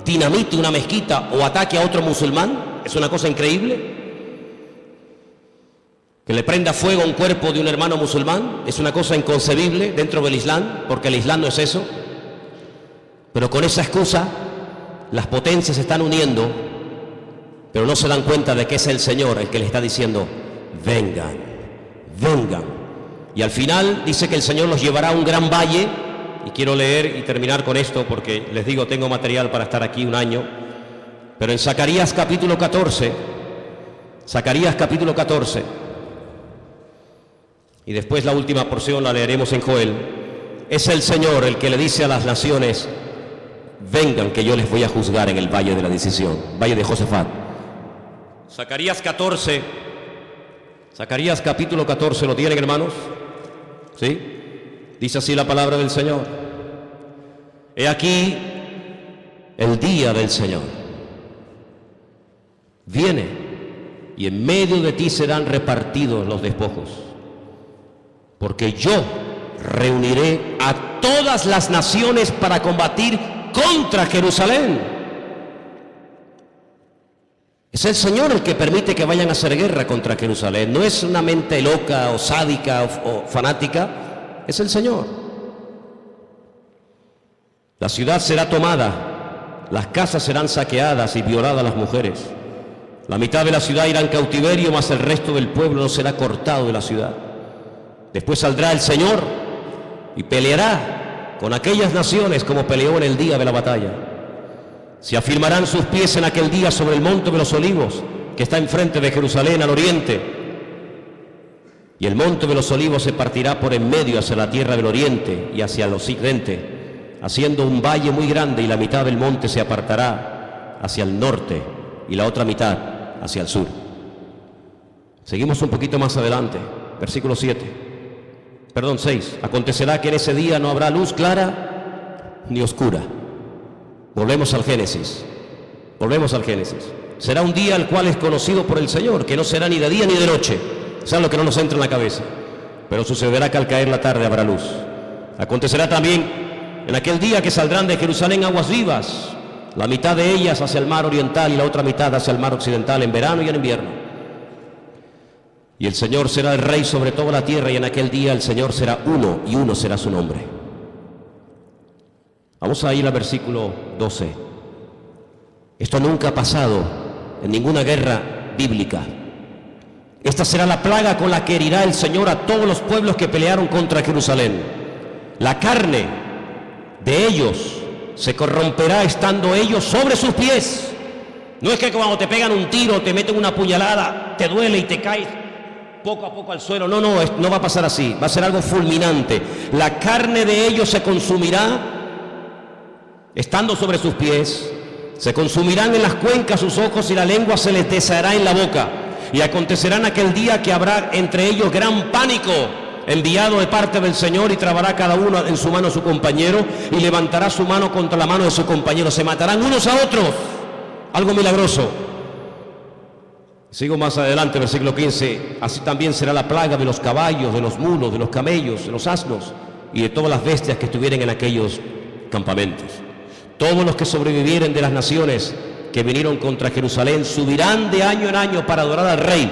dinamite una mezquita o ataque a otro musulmán, es una cosa increíble. Que le prenda fuego a un cuerpo de un hermano musulmán es una cosa inconcebible dentro del Islam, porque el Islam no es eso. Pero con esa excusa las potencias se están uniendo, pero no se dan cuenta de que es el Señor el que les está diciendo, vengan, vengan. Y al final dice que el Señor los llevará a un gran valle, y quiero leer y terminar con esto porque les digo, tengo material para estar aquí un año, pero en Zacarías capítulo 14, y después la última porción la leeremos en Joel, es el Señor el que le dice a las naciones, vengan que yo les voy a juzgar en el valle de la decisión, valle de Josafat. Zacarías capítulo 14, ¿lo tienen, hermanos? ¿Sí? Dice así la palabra del Señor. He aquí el día del Señor. Viene y en medio de ti serán repartidos los despojos, porque yo reuniré a todas las naciones para combatir contra Jerusalén. Es el Señor el que permite que vayan a hacer guerra contra Jerusalén. No es una mente loca o sádica o fanática. Es el Señor. La ciudad será tomada, las casas serán saqueadas y violadas las mujeres. La mitad de la ciudad irá en cautiverio, mas el resto del pueblo no será cortado de la ciudad. Después saldrá el Señor y peleará con aquellas naciones como peleó en el día de la batalla. Se afirmarán sus pies en aquel día sobre el monte de los olivos, que está enfrente de Jerusalén al oriente. Y el monte de los olivos se partirá por en medio hacia la tierra del oriente y hacia el occidente, haciendo un valle muy grande, y la mitad del monte se apartará hacia el norte y la otra mitad hacia el sur. Seguimos un poquito más adelante, versículo 6. Acontecerá que en ese día no habrá luz clara ni oscura. Volvemos al Génesis. Será un día el cual es conocido por el Señor, que no será ni de día ni de noche. Es algo que no nos entra en la cabeza. Pero sucederá que al caer la tarde habrá luz. Acontecerá también en aquel día que saldrán de Jerusalén aguas vivas, la mitad de ellas hacia el mar oriental y la otra mitad hacia el mar occidental, en verano y en invierno. Y el Señor será el Rey sobre toda la tierra, y en aquel día el Señor será uno, y uno será su nombre. Vamos a ir al versículo 12. Esto nunca ha pasado en ninguna guerra bíblica. Esta será la plaga con la que herirá el Señor a todos los pueblos que pelearon contra Jerusalén. La carne de ellos se corromperá estando ellos sobre sus pies. No es que cuando te pegan un tiro, te meten una puñalada, te duele y te caes poco a poco al suelo. No va a pasar así. Va a ser algo fulminante. La carne de ellos se consumirá estando sobre sus pies, se consumirán en las cuencas sus ojos, y la lengua se les deshará en la boca. Y acontecerá en aquel día que habrá entre ellos gran pánico, enviado de parte del Señor, y trabará cada uno en su mano a su compañero, y levantará su mano contra la mano de su compañero. Se matarán unos a otros. Algo milagroso. Sigo más adelante, versículo 15. Así también será la plaga de los caballos, de los mulos, de los camellos, de los asnos y de todas las bestias que estuvieren en aquellos campamentos. Todos los que sobrevivieren de las naciones que vinieron contra Jerusalén subirán de año en año para adorar al Rey,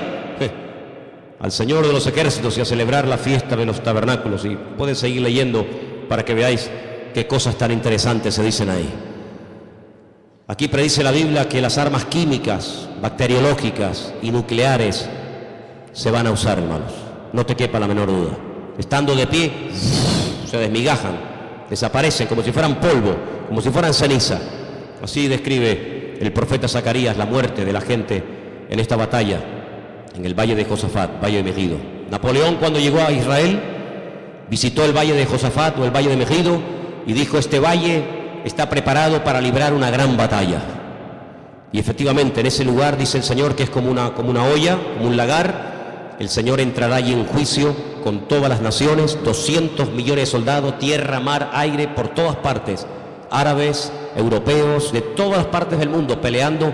al Señor de los ejércitos, y a celebrar la fiesta de los tabernáculos. Y pueden seguir leyendo para que veáis qué cosas tan interesantes se dicen ahí. Aquí predice la Biblia que las armas químicas, bacteriológicas y nucleares se van a usar, hermanos. No te quepa la menor duda. Estando de pie, se desmigajan, desaparecen como si fueran polvo, como si fueran ceniza. Así describe el profeta Zacarías la muerte de la gente en esta batalla, en el valle de Josafat, valle de Megido. Napoleón, cuando llegó a Israel, visitó el valle de Josafat o el valle de Megido y dijo: este valle está preparado para librar una gran batalla. Y efectivamente en ese lugar, dice el Señor, que es como una olla, como un lagar, el Señor entrará allí en juicio con todas las naciones, 200 millones de soldados, tierra, mar, aire, por todas partes, árabes, europeos, de todas las partes del mundo, peleando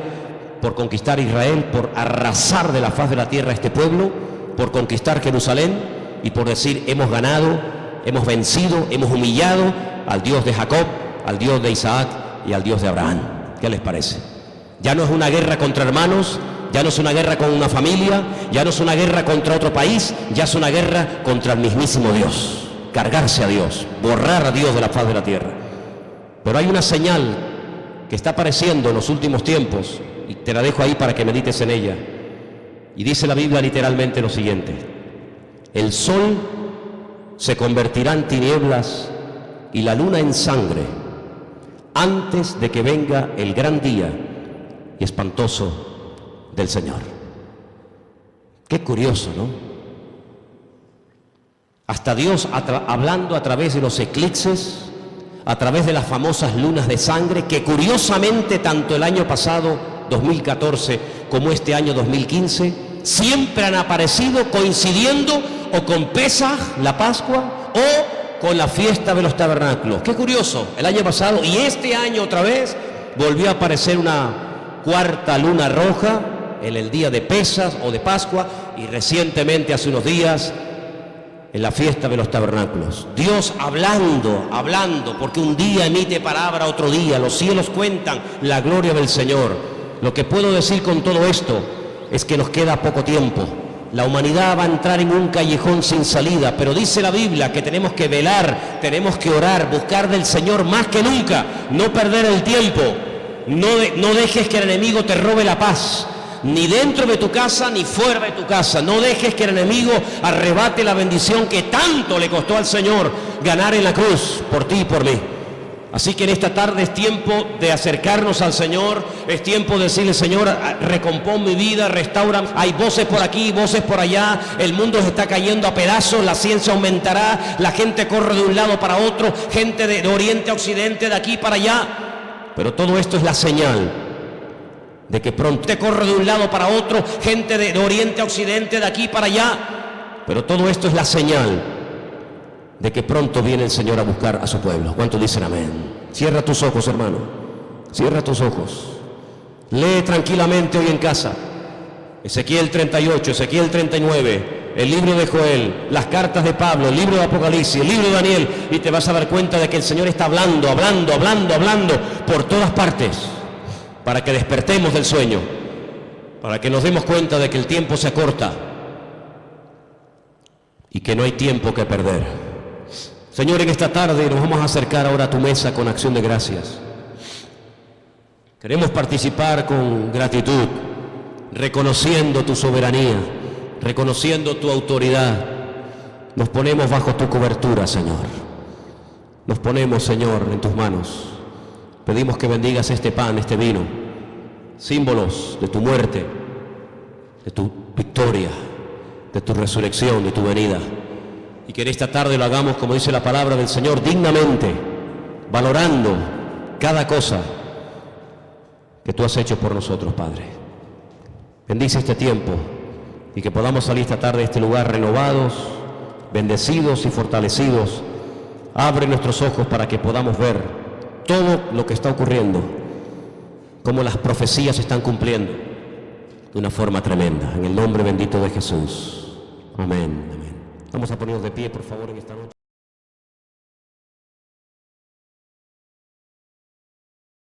por conquistar Israel, por arrasar de la faz de la tierra a este pueblo, por conquistar Jerusalén y por decir: hemos ganado, hemos vencido, hemos humillado al Dios de Jacob, al Dios de Isaac y al Dios de Abraham. ¿Qué les parece? Ya no es una guerra contra hermanos, ya no es una guerra con una familia, ya no es una guerra contra otro país, ya es una guerra contra el mismísimo Dios. Cargarse a Dios, borrar a Dios de la faz de la tierra. Pero hay una señal que está apareciendo en los últimos tiempos, y te la dejo ahí para que medites en ella. Y dice la Biblia literalmente lo siguiente: el sol se convertirá en tinieblas y la luna en sangre antes de que venga el gran día y espantoso del Señor. Qué curioso, ¿no? Hasta Dios hablando a través de los eclipses, a través de las famosas lunas de sangre, que curiosamente tanto el año pasado, 2014, como este año 2015, siempre han aparecido coincidiendo o con Pesaj, la Pascua, o con la fiesta de los tabernáculos. Qué curioso, el año pasado y este año otra vez volvió a aparecer una cuarta luna roja en el día de Pesaj o de Pascua, y recientemente, hace unos días, en la fiesta de los tabernáculos. Dios hablando, porque un día emite palabra, otro día los cielos cuentan la gloria del Señor. Lo que puedo decir con todo esto es que nos queda poco tiempo. La humanidad va a entrar en un callejón sin salida, pero dice la Biblia que tenemos que velar, tenemos que orar, buscar del Señor más que nunca, no perder el tiempo. No dejes que el enemigo te robe la paz, ni dentro de tu casa ni fuera de tu casa. No dejes que el enemigo arrebate la bendición que tanto le costó al Señor ganar en la cruz por ti y por mí. Así que en esta tarde es tiempo de acercarnos al Señor, es tiempo de decirle: Señor, recompón mi vida, restaura. Hay voces por aquí, voces por allá, el mundo se está cayendo a pedazos, la ciencia aumentará, la gente corre de un lado para otro, gente de oriente a occidente, de aquí para allá, pero todo esto es la señal de que pronto te corre de un lado para otro, gente de oriente a occidente, de aquí para allá, pero todo esto es la señal de que pronto viene el Señor a buscar a su pueblo. ¿Cuántos dicen amén? Cierra tus ojos, hermano, cierra tus ojos, lee tranquilamente hoy en casa Ezequiel 38, Ezequiel 39, el libro de Joel, las cartas de Pablo, el libro de Apocalipsis, el libro de Daniel, y te vas a dar cuenta de que el Señor está hablando por todas partes, para que despertemos del sueño, para que nos demos cuenta de que el tiempo se acorta y que no hay tiempo que perder. Señor, en esta tarde nos vamos a acercar ahora a tu mesa con acción de gracias. Queremos participar con gratitud, reconociendo tu soberanía, reconociendo tu autoridad. Nos ponemos bajo tu cobertura, Señor. Nos ponemos, Señor, en tus manos. Pedimos que bendigas este pan, este vino, símbolos de tu muerte, de tu victoria, de tu resurrección, de tu venida. Y que en esta tarde lo hagamos, como dice la palabra del Señor, dignamente, valorando cada cosa que tú has hecho por nosotros, Padre. Bendice este tiempo y que podamos salir esta tarde de este lugar renovados, bendecidos y fortalecidos. Abre nuestros ojos para que podamos ver todo lo que está ocurriendo, cómo las profecías se están cumpliendo de una forma tremenda. En el nombre bendito de Jesús. Amén. Amén. Vamos a ponernos de pie, por favor, en esta noche.